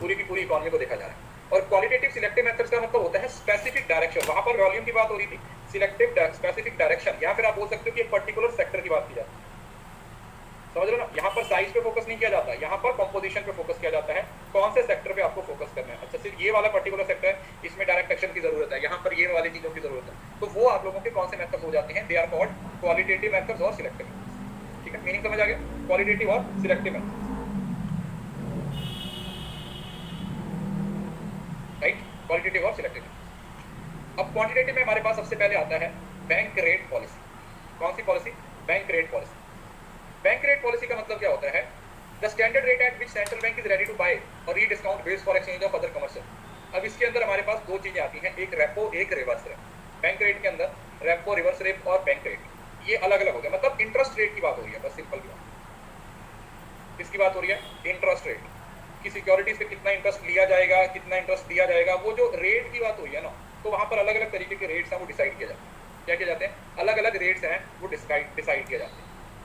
पूरी की पूरी इकोनॉमी को देखा जा रहा है। और क्वालिटेटिव सिलेक्टिव मेथड्स का मतलब होता है स्पेसिफिक डायरेक्शन। वहां पर वॉल्यूम की बात हो रही थी, सिलेक्टिव स्पेसिफिक डायरेक्शन, या फिर आप बोल सकते हो कि एक पर्टिकुलर सेक्टर की बात की जाती है। समझ लो ना, यहाँ पर साइज पे फोकस नहीं किया जाता, यहाँ पर कंपोजिशन पे फोकस किया जाता है। कौन से सेक्टर पे आपको फोकस करना है? अच्छा, सिर्फ ये वाला पर्टिकुलर सेक्टर है, इसमें डायरेक्ट एक्शन की जरूरत है, यहाँ पर ये वाली चीजों की जरूरत है, तो वो आप लोगों के कौन से मेथड्स हो जाते हैं? They are called qualitative methods और सिलेक्टिव मेथड्स, ठीक है। मीनिंग समझ आ गया? क्वालिटेटिव और सिलेक्टिव मेथड्स, राइट, क्वालिटेटिव और सिलेक्टिव। अब क्वांटिटेटिव में हमारे पास सबसे पहले आता है बैंक रेट पॉलिसी। कौन सी policy? Bank rate policy. Bank rate policy का मतलब क्या होता है? The standard rate at which central bank is ready to buy और rediscount bills for exchange of other commercial. अब इसके अंदर हमारे पास दो चीजें आती हैं, एक रेपो, एक रिवर्स रेप। बैंक रेट के अंदर रेपो, रिवर्स रेप और बैंक रेट, ये अलग अलग हो गया। मतलब इंटरेस्ट रेट की बात हो रही है, बस सिंपल की बात। किसकी बात हो रही है? इंटरेस्ट रेट की। सिक्योरिटीज पे कितना इंटरेस्ट लिया जाएगा, कितना इंटरेस्ट दिया जाएगा, वो जो रेट की बात हुई है ना, तो वहां पर अलग अलग तरीके के रेट्स हैं, वो डिसाइड किया जाता है। क्या किया जाते हैं? अलग अलग रेट्स हैं, वो डिसाइड किया जाते हैं।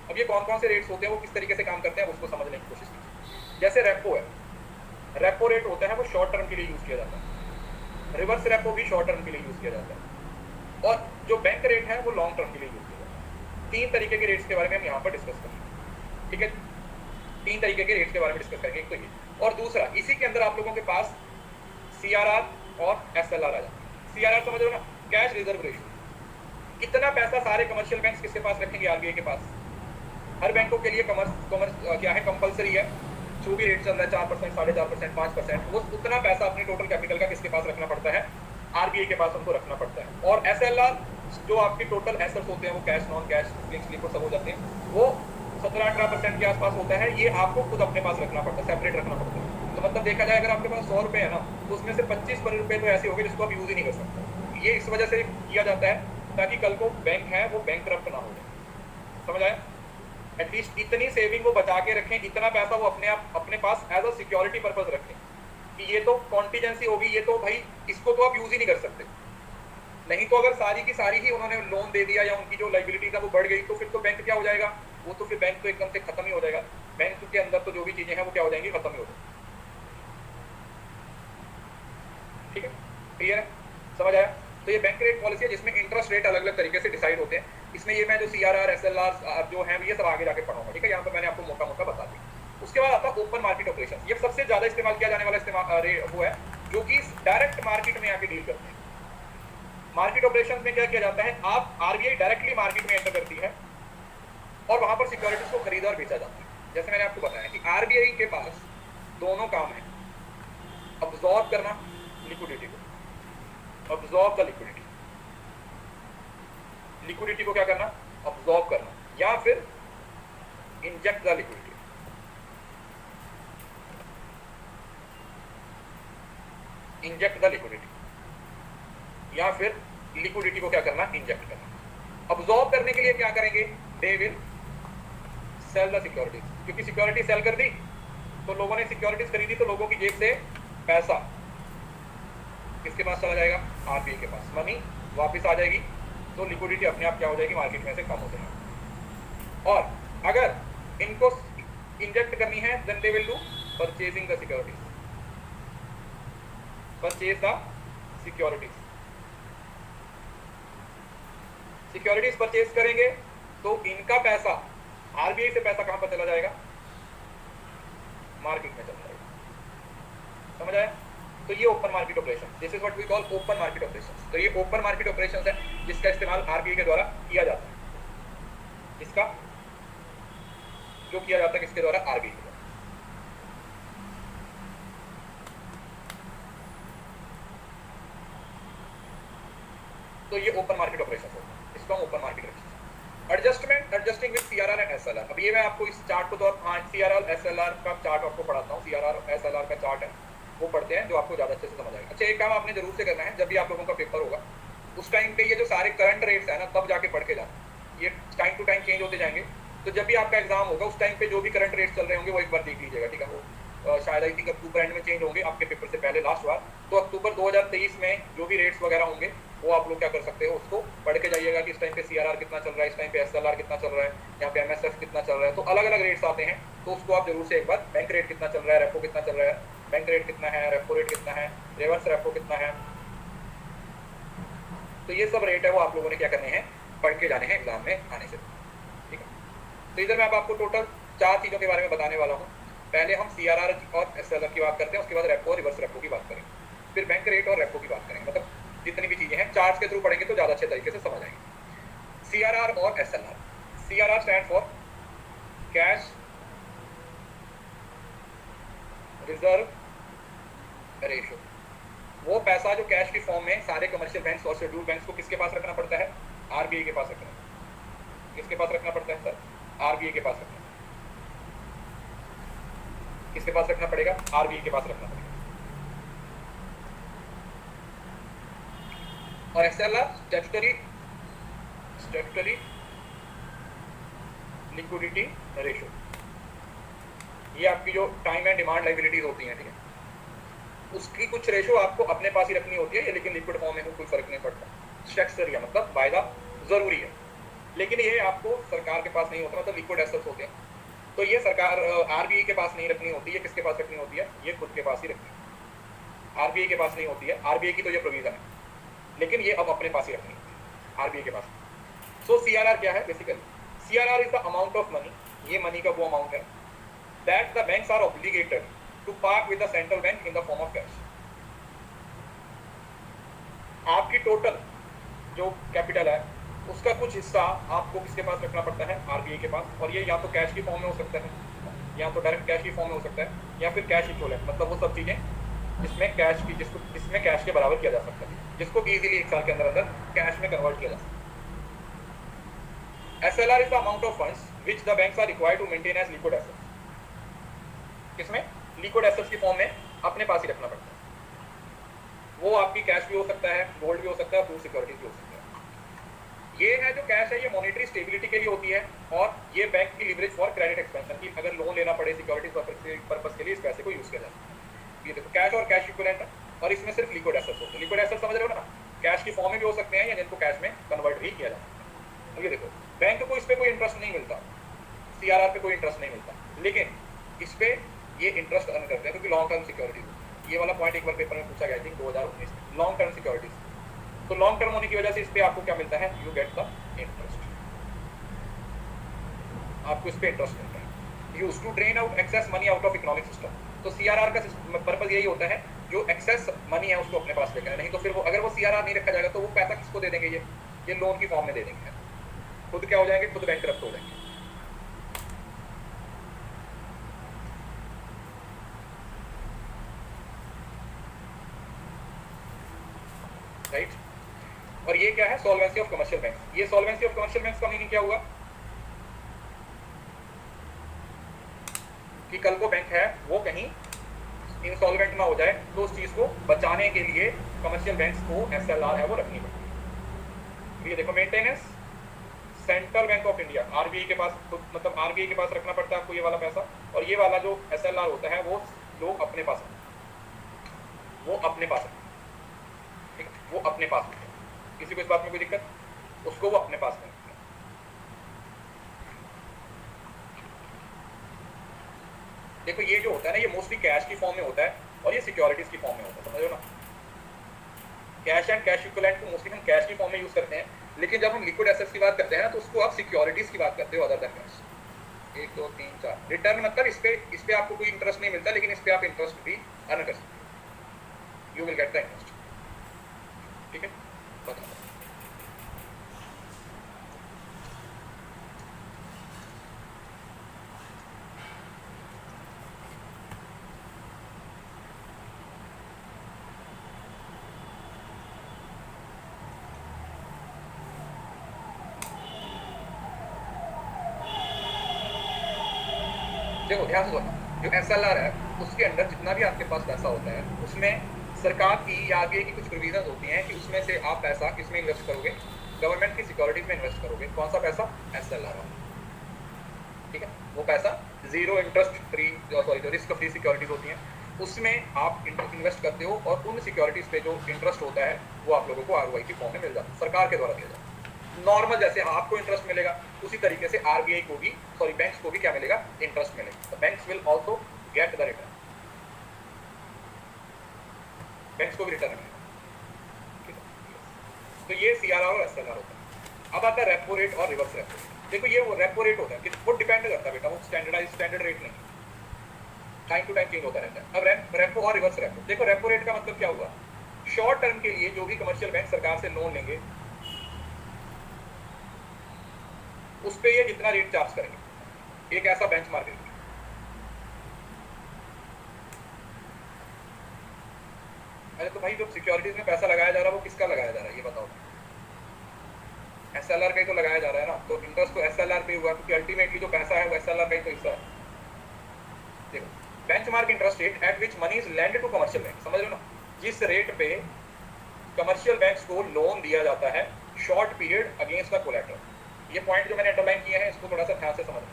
अब ये कौन कौन से रेट्स होते हैं, वो किस तरीके से काम करते हैं, उसको समझने की कोशिश कीजिए। जैसे रेपो है, रेपो रेट होता है वो शॉर्ट टर्म के लिए यूज किया जाता है। रिवर्स रेपो भी शॉर्ट टर्म के लिए यूज किया जाता है। और जो बैंक रेट है वो लॉन्ग टर्म के लिए यूज किया जाता है। तीन तरीके के रेट्स के बारे में हम यहाँ पर डिस्कस करेंगे, ठीक है। तीन तरीके के रेट्स के बारे में डिस्कस करेंगे, एक तो ये, और दूसरा इसी के अंदर आप लोगों के पास CRR और SLR आ जाता है। CRR समझ लो ना, कैश रिजर्व रेशियो, कितना पैसा सारे कमर्शियल बैंक किसके पास रखेंगे, RBI के पास। हर बैंकों के लिए कॉमर्स क्या है, कंपलसरी है, जो भी रेट चल रहा है 4%, 4.5%, 5%, वो उतना पैसा अपने टोटल कैपिटल का किसके पास रखना पड़ता है, RBI के पास उनको रखना पड़ता है। और SLR जो आपके टोटल एसेट्स होते हैं, वो कैश, नॉन कैश, स्लिप सब हो जाते हैं, वो 17-18% के आसपास होता है, ये आपको खुद अपने पास रखना पड़ता है, सेपरेट रखना पड़ता है। तो मतलब देखा जाए अगर आपके पास 100 रुपए है ना, तो उसमें से 25 रुपए तो ऐसे हो गए जिसको आप यूज ही नहीं कर सकते। ये इस वजह से किया जाता है ताकि कल को बैंक है वो बैंकरप्ट ना हो जाए, समझ आया। एटलीस्ट इतनी सेविंग वो बचा के रखें, इतना पैसा वो अपने आप अपने पास एज अ सिक्योरिटी पर्पज रखें कि ये तो कॉन्टीजेंसी होगी, ये तो भाई इसको तो आप यूज ही नहीं कर सकते। नहीं तो अगर सारी की सारी ही उन्होंने लोन दे दिया या उनकी जो लाइबिलिटीज है वो बढ़ गई, तो फिर तो बैंक क्या हो जाएगा, वो तो फिर बैंक तो एकदम से खत्म ही हो जाएगा। बैंक के अंदर तो जो भी चीजें हैं वो क्या हो जाएंगी, खत्म ही हो जाएंगी। ठीक है, क्लियर है, समझ आया। तो ये बैंक रेट पॉलिसी है जिसमें इंटरेस्ट रेट अलग अलग तरीके से डिसाइड होते हैं। इसमें ये मैं जो CRR SLR जो है ये सब आगे जाके पढ़ाऊंगा, ठीक है। यहाँ पर मैंने आपको मोटा मोटा बता दिया। उसके बाद आता है ओपन मार्केट ऑपरेशन। ये सबसे ज्यादा इस्तेमाल किया जाने वाला वो है जो कि डायरेक्ट मार्केट में आके डील करते हैं। मार्केट ऑपरेशन में क्या किया जाता है, आप RBI डायरेक्टली मार्केट में एंटर करती है और वहां पर सिक्योरिटीज को खरीदा और बेचा जाता है। जैसे मैंने आपको बताया कि RBI के पास दोनों काम है, अब्सॉर्ब करना लिक्विडिटी को, अब्सॉर्ब द लिक्विडिटी, लिक्विडिटी को क्या करना, अब्सॉर्ब करना, या फिर inject the liquidity, inject the liquidity, या फिर लिक्विडिटी को क्या करना, इंजेक्ट करना। अब्सॉर्ब करने के लिए क्या करेंगे, they will sell the securities, क्योंकि सिक्योरिटी सेल कर दी तो लोगों ने सिक्योरिटीज खरीदी, तो लोगों की जेब से पैसा किसके पास चला जाएगा, RBI के पास, मनी वापस आ जाएगी, तो लिक्विडिटी अपने आप क्या हो जाएगी, मार्केट में से कम हो जाएगी। और अगर इनको इंजेक्ट करनी है, then they will do purchasing the securities, purchase the securities, securities purchase करेंगे तो इनका पैसा, RBI से पैसा कहां पर चला जाएगा, मार्केट में चला जाएगा, समझ आया। तो ये open market operation, this is what we call open market operation. तो ये ओपन मार्केट ऑपरेशन है जिसका इस्तेमाल RBI के द्वारा किया जाता है, इसका जो किया जाता है किसके द्वारा, RBI के द्वारा। तो ये ओपन मार्केट ऑपरेशन होता है, इसको हम open market operation. Adjustment, adjusting with CRR and SLR। अब ये मैं आपको इस चार्ट को तो CRR SLR का चार्ट आपको पढ़ाता हूँ, CRR SLR का चार्ट है वो पढ़ते हैं, जो आपको ज्यादा अच्छे से समझ आएगा। अच्छा, एक काम आपने जरूर से करना है, जब भी आप लोगों का पेपर होगा उस टाइम पे ये जो सारे करंट रेट्स है ना, तब जाके पढ़ के जाना। ये टाइम टू टाइम चेंज होते जाएंगे, तो जब भी आपका एग्जाम होगा उस टाइम पे जो भी करंट रेट्स चल रहे होंगे वो एक बार देख लीजिएगा, ठीक है। वो शायद आई थिंक अक्टूबर एंड में चेंज होंगे आपके पेपर से पहले लास्ट बार, तो अक्टूबर 2023 में जो भी रेट्स वगैरह होंगे वो आप लोग क्या कर सकते हो, उसको पढ़ के जाइएगा कि इस टाइम पे CRR कितना चल रहा है, इस टाइम पे SLR कितना चल रहा है, यहाँ पे MSF कितना चल रहा है। तो अलग अलग रेट्स आते हैं, तो उसको आप जरूर से एक बार, बैंक रेट कितना चल रहा है, रेपो कितना चल रहा है, बैंक रेट कितना है, रेपो रेट कितना है, रिवर्स रेपो कितना है, तो ये सब रेट है वो आप लोगों ने क्या करने हैं, पढ़ के जाने हैं एग्जाम में आने से, ठीक है। तो इधर मैं अब आपको टोटल 4 चीजों के बारे में बताने वाला हूँ। पहले हम CRR और SLR की बात करते हैं, उसके बाद रेपो और रिवर्स रेपो की बात करेंगे, फिर बैंक रेट और रेपो की बात करेंगे। मतलब जितनी भी चीजें हैं चार्ट के थ्रू पढ़ेंगे तो ज्यादा अच्छे तरीके से समझ आएंगे। CRR और SLR। CRR stand for cash reserve ratio. वो पैसा जो कैश की फॉर्म में सारे कमर्शियल बैंक्स और शेड्यूल बैंक्स को किसके पास रखना पड़ता है, RBI के पास रखना है। किसके पास रखना पड़ता है सर, RBI के पास रखना। किसके पास रखना पड़ेगा, RBI के पास रखना पड़ेगा। और SLR स्टैट्यूटरी लिक्विडिटी रेशियो, ये आपकी जो टाइम एंड डिमांड लायबिलिटीज होती हैं, ठीक है, उसकी कुछ रेशियो आपको अपने पास ही रखनी होती है, ये लेकिन लिक्विड फॉर्म में कोई फर्क नहीं पड़ता। स्ट्रक्चर मतलब वायदा जरूरी है, लेकिन ये आपको सरकार के पास नहीं होता, मतलब लिक्विड एसेट्स होते हैं, तो ये सरकार RBI के पास नहीं रखनी होती है। किसके पास रखनी होती है, ये खुद के पास ही रखनी है, RBI के पास नहीं होती है। RBI की तो ये प्रोविजन है, लेकिन ये अब अपने पास ही रखनी है RBI के पास। सो CRR क्या है, basically CRR is the amount of money, ये मनी का वो अमाउंट है that the banks are obligated to park with the central bank in the form of cash. आपकी टोटल जो कैपिटल है उसका कुछ हिस्सा आपको किसके पास रखना पड़ता है, आरबीआई के पास, और ये या तो कैश की फॉर्म में हो सकता है, या तो डायरेक्ट कैश की फॉर्म में हो सकता है, या फिर कैश इक्विवेलेंट, मतलब वो सब चीजें जिसमें कैश की जिसमें कैश के बराबर किया जा सकता है, जिसको भी इजीली एक साल के अंदर कैश में कन्वर्ट किया जा सकता है। SLR is the amount of funds which the banks are required to maintain as liquid assets. इसमें लिक्विड एसेट्स की फॉर्म में अपने पास ही रखना पड़ता है। वो आपकी कैश भी हो सकता है, गोल्ड भी हो सकता है, अप्रूव्ड सिक्योरिटीज भी हो सकता है। ये है जो कैश है, ये मॉनेटरी स्टेबिलिटी के लिए होती है, और ये बैंक की लिवरेज फॉर क्रेडिट एक्सपेंशन की अगर लोन लेना पड़े सिक्योरिटीज पर्पस के लिए इस पैसे को यूज किया जाता है। ये देखो कैश और कैश इक्विवेलेंट है, और इसमें सिर्फ लिक्विड एसेट्स होते हैं। लिक्विड एसेट्स समझ रहे हो ना, कैश की फॉर्म में भी हो सकते हैं या जिनको कैश में कन्वर्ट भी किया जा सकता है। ये देखो बैंक को इस पे कोई इंटरेस्ट नहीं मिलता, सीआरआर पे कोई इंटरेस्ट नहीं मिलता, लेकिन इस पे ये इंटरेस्ट अर्न करते हैं क्योंकि लॉन्ग टर्म सिक्योरिटीज। ये वाला पॉइंट एक बार पेपर में पूछा गया आई थिंक 2019 में, लॉन्ग टर्म सिक्योरिटीज। तो लॉन्ग टर्म होने की वजह से इस पे आपको क्या मिलता है, यू गेट द इंटरेस्ट, आपको इस पे इंटरेस्ट मिलता है। Use to drain out excess money out of economic system. तो सीआरआर का पर्पस यही होता है, जो एक्सेस मनी है उसको अपने पास लेकर, नहीं तो फिर वो अगर वो सीआरआर नहीं रखा जाएगा तो वो पैसा किसको दे देंगे, ये लोन की फॉर्म में दे देंगे, खुद क्या हो जाएंगे, खुद बैंकरप्ट हो जाएंगे। राइट। और ये क्या है, सॉल्वेंसी ऑफ कमर्शियल बैंक्स। ये सॉल्वेंसी ऑफ कमर्शियल बैंक्स का मीनिंग क्या हुआ कि कल को बैंक है वो कहीं इंसॉल्वेंट ना हो जाए, तो उस चीज को बचाने के लिए कमर्शियल बैंक्स को एसएलआर है वो रखनी पड़ती है। ये देखो maintenance central bank of India, RBI के पास, मतलब आरबीआई के पास रखना पड़ता है आपको ये वाला पैसा, और ये वाला जो एसएलआर होता है वो लोग अपने पास, वो अपने पास, ठीक है, वो अपने पास रखते हैं। किसी को इस बात में कोई दिक्कत, उसको वो अपने पास में रखते हैं। देखो ये जो होता है ना, ये मोस्टली कैश की फॉर्म में होता है और ये सिक्योरिटीज की फॉर्म में होता है, समझ रहे हो ना। कैश एंड कैश इक्विवेलेंट को मोस्टली हम कैश की फॉर्म में यूज करते हैं, लेकिन जब हम लिक्विड एसेट्स की बात करते हैं ना तो उसको आप सिक्योरिटीज की बात करते हो अदर देन कैश। 1 2 3 4 रिटर्न, मतलब इस पे आपको कोई इंटरेस्ट नहीं मिलता, लेकिन इस पे आप इंटरेस्ट भी अर्न कर सकते हो, you will get the interest. ठीक है, बताओ। देखो ध्यान से सुनो, जो एसएलआर है उसके अंदर जितना भी आपके पास पैसा होता है उसमें सरकार की या आगे की कुछ प्रोविजन होती हैं कि उसमें से आप पैसा किसमें इन्वेस्ट करोगे, गवर्नमेंट की सिक्योरिटीज में इन्वेस्ट करोगे। कौन सा पैसा, एसएलआर वाला, ठीक है। वो पैसा जीरो इंटरेस्ट फ्री, जो रिस्क फ्री सिक्योरिटीज होती हैं उसमें आप इन्वेस्ट करते हो, और उन सिक्योरिटीज पे जो इंटरेस्ट होता है वो आप लोगों को आरओआई की फॉर्म में मिल जाता है, सरकार के द्वारा दिया जाता है। नॉर्मल जैसे आपको इंटरेस्ट मिलेगा उसी तरीके से आरबीआई को भी, सॉरी बैंक्स को भी क्या मिलेगा, इंटरेस्ट मिलेगा। तो banks will also get the return, banks को भी रिटर्न मिलेगा, ठीक है। तो ये सीआरआर और एसएलआर होता है। अब आता है रेपो रेट और रिवर्स रेपो रेट। देखो ये वो रेपो रेट होता है, वो डिपेंड करता है बेटा, वो स्टैंडर्ड रेट नहीं, टाइम टू टाइम चेंज होता रहता है। अब रेपो और रिवर्स रेपो, देखो रेपो रेट का मतलब क्या हुआ, शॉर्ट टर्म के लिए जो भी कमर्शियल बैंक सरकार से लोन लेंगे उस पे ये जितना रेट चार्ज करेंगे, एक ऐसा बेंचमार्क रेट। अरे तो भाई जो सिक्योरिटीज में पैसा लगाया जा रहा है वो किसका लगाया जा रहा है ये बताओ, एसएलआर का ही तो लगाया जा रहा है ना, तो इंटरेस्ट तो एसएलआर पे हुआ, क्योंकि अल्टीमेटली जो पैसा है वो एसएलआर का ही तो हिस्सा है। देखो benchmark interest rate at which money is lend to commercial bank, समझ रहे हो ना, जिस रेट पे कमर्शियल बैंक्स को लोन दिया जाता है short period against the collateral. ये पॉइंट जो मैंने अंडरलाइन किया है इसको थोड़ा सा ध्यान से समझना।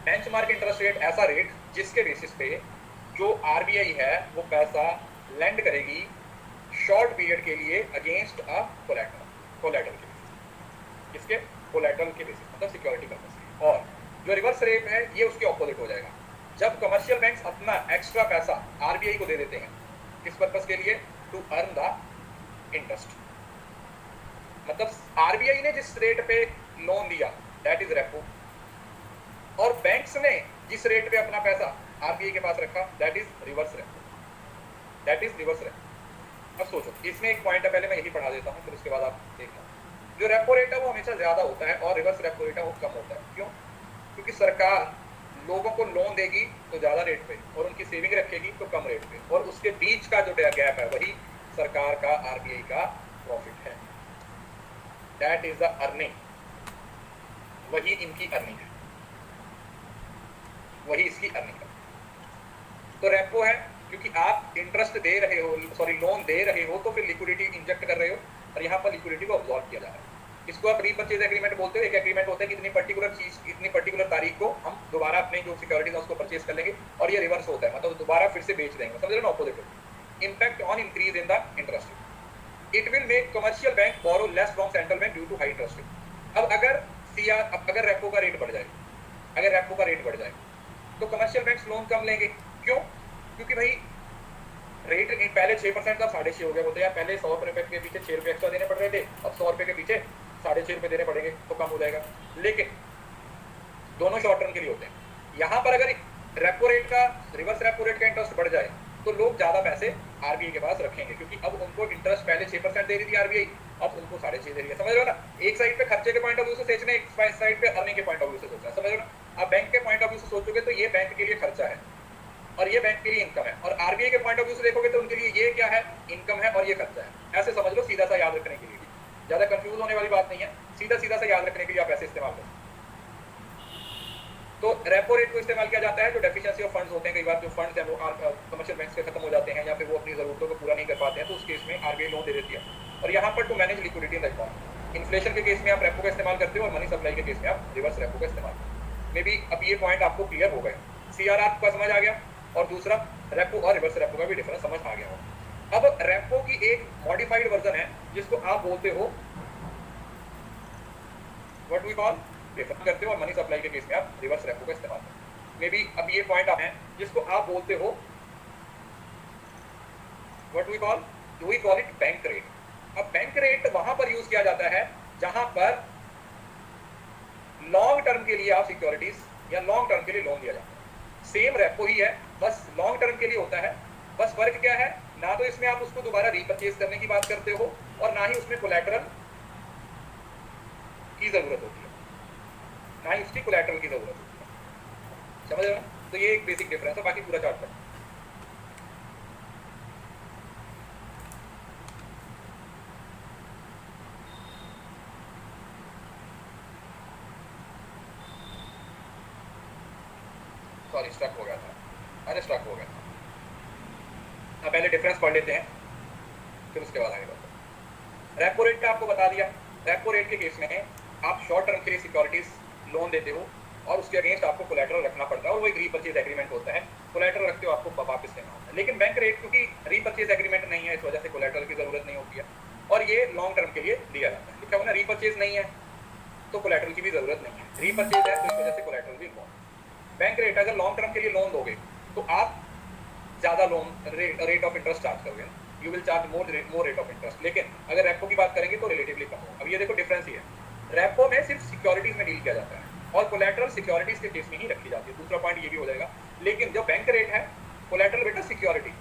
बेंचमार्क इंटरेस्ट रेट ऐसा रेट जिसके बेसिस पे जो आरबीआई है वो पैसा लेंड करेगी शॉर्ट पीरियड के लिए अगेंस्ट अ कोलैटरल के बेसिस, किसके, कोलैटरल के बेसिस, मतलब सिक्योरिटी पर्पस। और जो रिवर्स रेट है ये उसके ऑपोजिट हो जाएगा, जब कमर्शियल बैंक्स अपना एक्स्ट्रा पैसा आरबीआई को दे देते हैं, किस पर्पस के लिए, टू अर्न द इंटरेस्ट। मतलब आरबीआई ने जिस रेट पे लोन दिया दैट इज रेपो, और बैंक्स ने जिस रेट पे अपना पैसा आरबीआई के पास रखा, that is reverse repo, that is reverse repo. अब सोचो, इसमें एक पॉइंट है, पहले मैं यही पढ़ा देता हूँ, फिर उसके बाद आप देखना। जो रेपो रेट है वो हमेशा ज्यादा होता है और रिवर्स रेपो रेट है वो कम होता है। क्यों? क्योंकि सरकार लोगों को लोन देगी तो ज्यादा रेट पे और उनकी सेविंग रखेगी तो कम रेट पे, और उसके बीच का जो गैप है वही सरकार का, आरबीआई का प्रॉफिट है। दैट इज द अर्निंग, वही इनकी अर्निंग है, वही इसकी अर्निंग है। तो रेपो है क्योंकि आप इंटरेस्ट दे रहे हो, सॉरी लोन दे रहे हो, तो फिर लिक्विडिटी इंजेक्ट कर रहे हो और यहाँ पर लिक्विडिटी को अब्सॉर्ब किया जा रहा है। इसको आप रीपरचेज एग्रीमेंट बोलते हो। एक एग्रीमेंट होता है कि इतनी पर्टिकुलर चीज, इतनी पर्टिकुलर तारीख को हम दोबारा अपने जो सिक्योरिटीज है उसको परचेज कर लेंगे, और ये रिवर्स होता है, मतलब दोबारा फिर से बेच देंगे, समझ रहे हो ना, opposite. Impact on increase in the interest, it will make commercial bank borrow less from central bank due to high interest. अब अगर रेपो का रेट बढ़ जाए, अगर रेपो का रेट बढ़ जाए तो कमर्शियल बैंक लोन कम लेंगे। क्यों? क्योंकि भाई रेट पहले 6% का 6.5 हो गया, बोलते यार पहले 100 रुपए के पीछे 6 रुपए एक्स्ट्रा देने पड़ रहे थे, अब 100 रुपए के पीछे 6.5 रुपए देने पड़ेंगे तो कम हो जाएगा। लेकिन दोनों शॉर्ट टर्म के लिए होते हैं। यहाँ पर अगर रेपो रेट का, रिवर्स रेपो रेट का इंटरेस्ट बढ़ जाए तो लोग ज्यादा पैसे आरबीआई के पास रखेंगे, क्योंकि अब उनको इंटरेस्ट पहले 6% दे रही थी आरबीआई, अब उनको 6.5 दे रही है, समझ रहे हो ना। एक साइड पे खर्चे के पॉइंट ऑफ व्यू से सोचना है, एक साइड पे अर्निंग के पॉइंट ऑफ व्यू से सोचना है, समझ रहे हो ना। आप बैंक के पॉइंट ऑफ व्यू से सोचोगे तो ये बैंक के लिए खर्चा है और ये बैंक के लिए इनकम है, और आरबीआई के पॉइंट ऑफ व्यू से देखोगे तो उनके लिए ये क्या है, इनकम है और ये खर्चा है। ऐसे समझ लो, सीधा सा याद रखने के लिए, ज्यादा कंफ्यूज होने वाली बात नहीं है, सीधा सीधा सा याद रखने के लिए आप ऐसे इस्तेमाल करो। तो रेपो रेट को इस्तेमाल किया जाता है जो डेफिशिएंसी ऑफ फंड्स होते हैं, कई बार जो फंड्स हैं वो कमर्शियल बैंक से खत्म हो जाते हैं या फिर वो अपनी जरूरतों को पूरा नहीं कर पाते हैं, तो उस केस में आरबीआई लोन दे देती है। और यहाँ पर to manage liquidity in the economy, inflation के केस में आप रेपो का इस्तेमाल करते हो और मनी सप्लाई के केस में आप रिवर्स रेपो का इस्तेमाल करते हो। मे बी अब ये पॉइंट आपको क्लियर हो गए, सीआरआर आपको समझ आ गया, और दूसरा रेपो और रिवर्स रेपो का भी डिफरेंस समझ आ गया हो। अब रेपो की एक मॉडिफाइड वर्जन है जिसको आप बोलते हो व्हाट वी कॉल डिफर करते हो, और मनी सप्लाई के केस में आप रिवर्स रेपो का इस्तेमाल करते हो। मे बी अब ये पॉइंट आप हैं जिसको आप बोलते हो what we call, do we call it bank rate. अब बैंक रेट वहां पर यूज किया जाता है जहां पर लॉन्ग टर्म के लिए आप सिक्योरिटीज या लॉन्ग टर्म के लिए लोन दिया जाता है। सेम रेपो ही है, बस लॉन्ग टर्म के लिए होता है। बस फर्क क्या है, ना तो इसमें आप उसको दोबारा रीपरचेज करने की बात करते हो और ना ही उसमें कोलैटरल की जरूरत होती है, ना ही उसकी कोलैटरल की जरूरत होती है, समझ रहे हो? तो ये एक बेसिक डिफरेंस है, बाकी पूरा चार्ट पर। सॉरी स्ट्रक हो गया था, अरे स्ट्रक हो गया था। अब पहले डिफरेंस पढ़ लेते हैं फिर उसके बाद आगे बढ़ते हैं। रेपो रेट का आपको बता दिया, रेपो रेट के केस में आप शॉर्ट टर्म के लिए सिक्योरिटीज लोन देते हो और उसके अगेंस्ट आपको कोलैटरल रखना पड़ता है, और वो एक रीपरचेज एग्रीमेंट होता है, कोलैटरल रखते हो आपको वापस देना होता है। लेकिन बैंक रेट क्योंकि रीपरचेज एग्रीमेंट नहीं है, इस वजह से कोलैटरल की जरूरत नहीं होती है, और ये लॉन्ग टर्म के लिए दिया जाता है। लिखा हुआ ना, रीपरचेज नहीं है तो कोलैटरल की भी जरूरत नहीं है, रीपरचेज है तो इस वजह से कोलैटरल भी इन्वॉल्व। बैंक रेट अगर लॉन्ग टर्म के लिए लोन दोगे तो आप ज्यादा loan rate of interest charge करोगे, you will charge more rate of interest. लेकिन अगर रेपो की बात करेंगे तो रिलेटिवली कम होगा। अब ये देखो डिफरेंस ही है, रेपो में सिर्फ सिक्योरिटीज में डील किया जाता है और कोलैटरल सिक्योरिटीज के केस में ही रखी जाती है। दूसरा पॉइंट ये भी हो जाएगा। लेकिन जो बैंक रेट है, कोलैटरल बेटा सिक्योरिटी,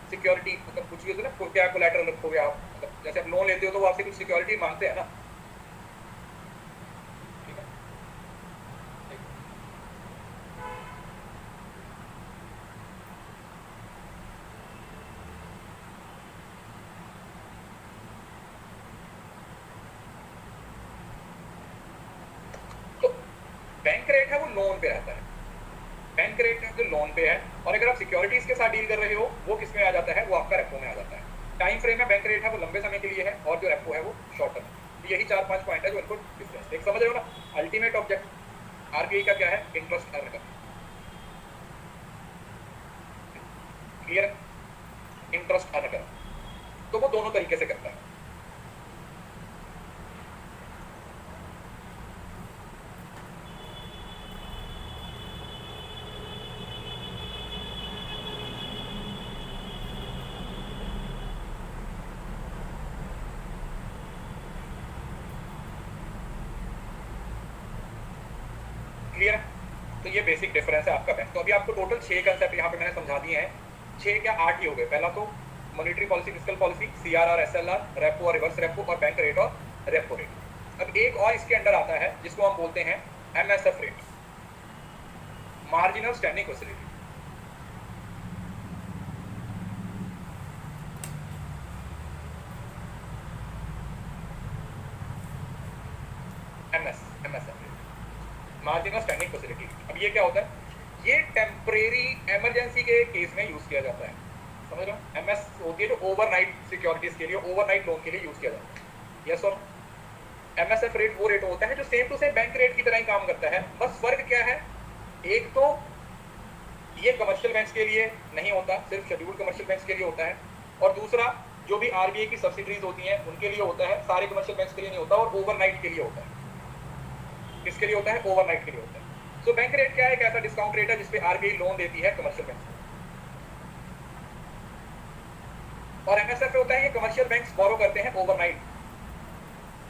सिक्योरिटी मतलब कुछ भी होता है ना, क्या कोलैटरल रखोगे आप, मतलब जैसे आप लोन लेते हो तो वो आपसे कुछ सिक्योरिटी मांगते हैं ना, ठीक है। तो बैंक रेट है वो लोन पे रहता है, बैंक रेट जो लोन पे है, और अगर आप सिक्योरिटीज के साथ डील कर रहे हो वो किस में आ जाता है, वो आपका रेपो में आ जाता है। टाइम फ्रेम में बैंक रेट है वो लंबे समय के लिए है और जो रेपो है वो शॉर्ट टर्म। यही 4-5 पॉइंट है जो इनको डिफरेंस एक समझ रहे हो ना। अल्टीमेट ऑब्जेक्ट आरबीआई का क्या है, इंटरेस्ट अर्न करना, क्लियर, इंटरेस्ट अर्न करना, तो वो दोनों तरीके से करता है। क्लियर है? तो ये बेसिक डिफरेंस है आपका बैंक। तो अभी आपको टोटल 6 कंसेप्ट यहाँ पे मैंने समझा दिए हैं, 6 क्या 8 ही हो गए। पहला तो monetary policy, fiscal policy, CRR, SLR, repo और रिवर्स रेपो, और बैंक रेट और रेपो रेट। अब एक और इसके अंडर आता है जिसको हम बोलते हैं MSF rate, marginal standing facility. MSF rate, marginal standing facility. अब ये क्या होता है? ये टेम्परेरी इमरजेंसी के केस में यूज किया जाता है, समझ रहे हो? एमएस होती है जो ओवरनाइट सिक्योरिटीज के लिए, ओवरनाइट लोन के लिए यूज किया जाता है। यस और एमएसएफ रेट वो रेट होता है जो same to same bank rate की तरह ही काम करता है। बस फर्क क्या है? एक तो ये कमर्शियल बैंक्स के लिए नहीं होता, सिर्फ शेड्यूल्ड कमर्शियल बैंक्स के लिए होता है, और दूसरा जो भी आरबीआई की सब्सिडीज होती हैं उनके लिए होता है, सारे कमर्शियल बैंक्स के लिए नहीं होता, और ओवरनाइट के लिए होता है। किसके लिए होता है? ओवरनाइट के लिए होता है। सो बैंक रेट क्या है? एक ऐसा डिस्काउंट रेट है जिसपे आरबीआई लोन देती है कमर्शियल बैंक्स को। और एमएसएफ होता है ये कमर्शियल बैंक्स बोरो करते हैं ओवरनाइट।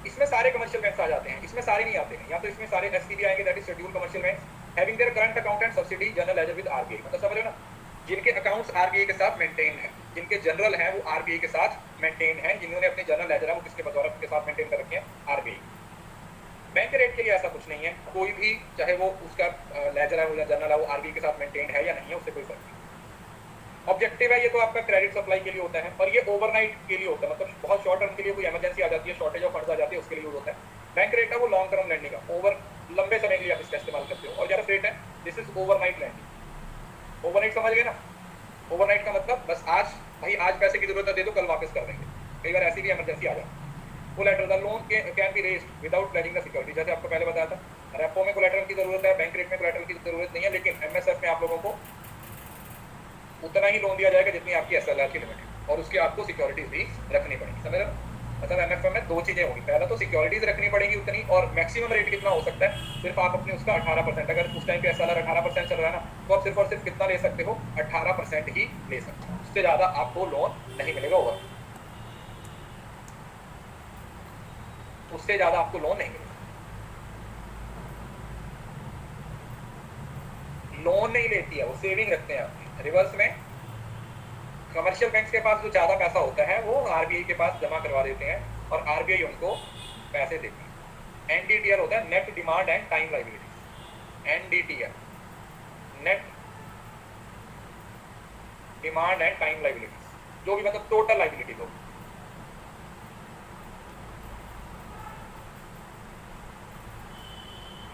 इसमें सारे कमर्शियल बैंक्स आ जाते हैं, इसमें सारे नहीं आते हैं, या तो इसमें सारे एससीबी आएंगे, that is scheduled commercial banks having their current account and subsidy general ledger with RBI. मतलब समझ रहे हो ना, जिनके अकाउंट्स आरबीआई के साथ मेंटेन है, जिनके जनरल है वो आरबीआई के साथ मेंटेन है, जिन्होंने अपने जनरल लेजर है वो किसके बतौर के साथ मेंटेन कर रखे हैं? आरबीआई। बैंक रेट के लिए ऐसा कुछ नहीं है, कोई भी चाहे वो उसका लेजर है या जनरल है वो आरबीआई के साथ मेंटेन है या नहीं है, उससे कोई फर्क नहीं। ऑब्जेक्टिव है ये तो आपका क्रेडिट सप्लाई के लिए होता है, और ये ओवरनाइट के लिए होता है, मतलब बहुत शॉर्ट टर्म के लिए कोई इमरजेंसी आ जाती है, शॉर्टेज ऑफ फंड्स आ जाती है, उसके लिए यूज होता है। बैंक रेट है वो लॉन्ग टर्म लैंडिंग का, ओवर लंबे समय के लिए आप इसका इस्तेमाल करते हो। और जरा रेट है this is overnight lending. Overnight समझ गए ना? ओवरनाइट का मतलब बस आज भाई आज पैसे की जरूरत है, दे दो, कल वापस कर देंगे। कई बार ऐसी भी इमरजेंसी आ जाती है। Collateral the loan can be raised without pledging the security, जैसे आपको पहले बताया था। रेपो में कोलैटरल की जरूरत है, बैंक रेट में कोलैटरल की जरूरत नहीं है, लेकिन एमएसएफ में आप लोगों को उतना ही लोन दिया जाएगा जितनी आपकी एसएलआर की लिमिट है, और उसकी आपको सिक्योरिटीज भी रखनी पड़ेगी। समझ रहे हो? मतलब एमएफएम में दो चीजें होंगी, पहला तो सिक्योरिटीज रखनी पड़ेगी उतनी, और मैक्सिमम रेट कितना हो सकता है? सिर्फ आप अपने उसका 18%, अगर उस टाइम पे एसएलआर 18% चल रहा है ना, तो आप सिर्फ और सिर्फ कितना ले सकते हो? 18% ही ले सकते हो, उससे ज्यादा आपको लोन नहीं मिलेगा। ओवर उससे ज्यादा आपको लोन नहीं मिलेगा। लोन नहीं लेती है वो, सेविंग रखते हैं आपकी। रिवर्स में कमर्शियल बैंक्स के पास जो ज्यादा पैसा होता है वो आरबीआई के पास जमा करवा देते हैं, और आरबीआई उनको पैसे देती है। एनडीटीआर होता है net demand and time liability. NDTR, net demand and time liability, जो भी मतलब टोटल लायबिलिटी दो।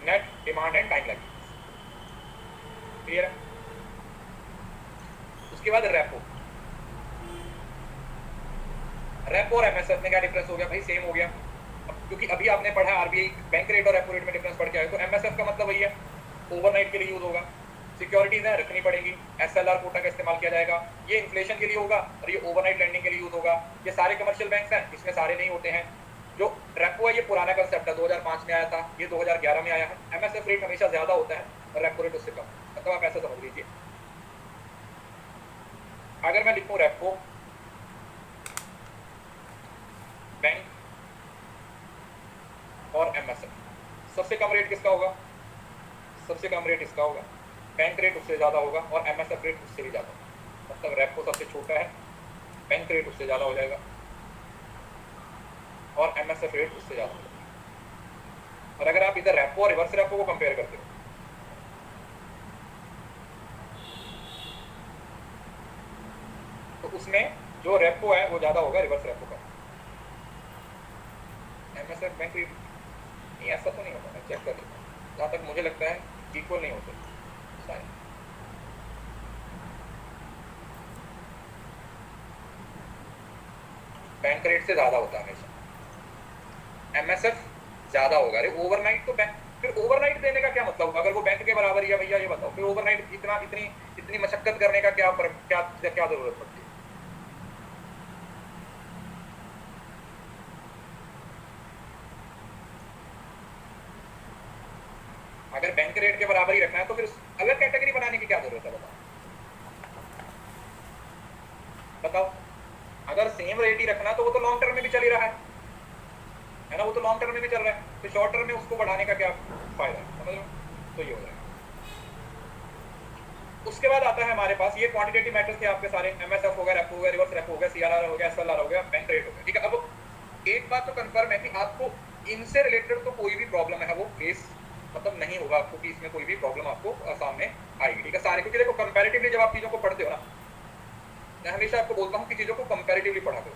Net demand and time liability, clear है? उसके बाद रेपो। रेपो और एमएसएफ में क्या डिफरेंस हो गया भाई? सेम हो गया, क्योंकि अभी आपने पढ़ा आरबीआई बैंक रेट और रेपो रेट में डिफरेंस पढ़ के आए। तो एमएसएफ का मतलब वही है, ओवरनाइट के लिए यूज होगा, सिक्योरिटीज है रखनी पड़ेगी, एसएलआर कोटा का इस्तेमाल किया जाएगा, ये इन्फ्लेशन के लिए होगा, और ये ओवरनाइट लैंडिंग के लिए यूज होगा। ये सारे कमर्शियल बैंक्स हैं, इसमें सारे नहीं होते हैं। जो रेपो है ये पुराना कंसेप्ट है, 2005 में आया था, ये 2011 में आया है। एमएसएफ रेट हमेशा ज्यादा होता है और रेपो रेट उससे कम, मतलब आप ऐसा समझ लीजिए। अगर मैं लिखूं रेपो बैंक और एमएसएफ, सबसे कम रेट किसका होगा? सबसे कम रेट इसका होगा, बैंक रेट उससे ज्यादा होगा, और एमएसएफ रेट उससे भी ज्यादा। मतलब रेपो सबसे छोटा है, बैंक रेट उससे ज्यादा हो जाएगा, और एमएसएफ रेट उससे ज्यादा हो जाएगा। और अगर आप इधर रेपो और रिवर्स रेपो को कंपेयर करते हो, तो उसमें जो रेपो है वो ज्यादा होगा रिवर्स रेपो का। एमएसएफ बैंक रेट नहीं, ऐसा तो नहीं होता, मैं चेक कर लेता हूँ, जहाँ तक मुझे लगता है इक्वल नहीं होते शायद। बैंक रेट से ज्यादा होता है हमेशा, एमएसएफ ज्यादा होगा। अरे ओवरनाइट तो बैंक, फिर ओवरनाइट देने का क्या मतलब होगा? अगर वो बैंक के बराबर ही है भैया, ये बताओ, फिर ओवरनाइट इतनी मशक्कत करने का क्या जरूरत पड़ती है? अगर बैंक रेट के बराबर ही रखना है तो फिर अलग कैटेगरी बनाने की क्या जरूरत है? बताओ। अगर सेम रेट ही रखना तो वो तो लॉन्ग टर्म में भी चल ही रहा है ना, वो तो लॉन्ग टर्म में भी चल रहा है, तो शॉर्ट टर्म में उसको बढ़ाने का क्या फायदा है? समझ लो, तो ये हो जाएगा। उसके बाद आता है हमारे पास ये क्वांटिटेटिव मैटर्स थे आपके सारे, एमएसएफ हो गया, रेपो हो गया, रिवर्स रेपो हो गया, सीआरआर हो गया, एसएलआर हो गया, बैंक रेट हो गया, ठीक है। अब एक बात तो कंफर्म है कि आपको इनसे रिलेटेड तो कोई भी प्रॉब्लम है वो फेस मतलब नहीं होगा आपको, कि इसमें कोई भी प्रॉब्लम आपको सामने आएगी, ठीक है सारे। क्योंकि देखो कंपैरेटिवली जब आप चीजों को पढ़ते हो ना, मैं हमेशा आपको बोलता हूँ कि चीजों को कंपैरेटिवली पढ़ा करो,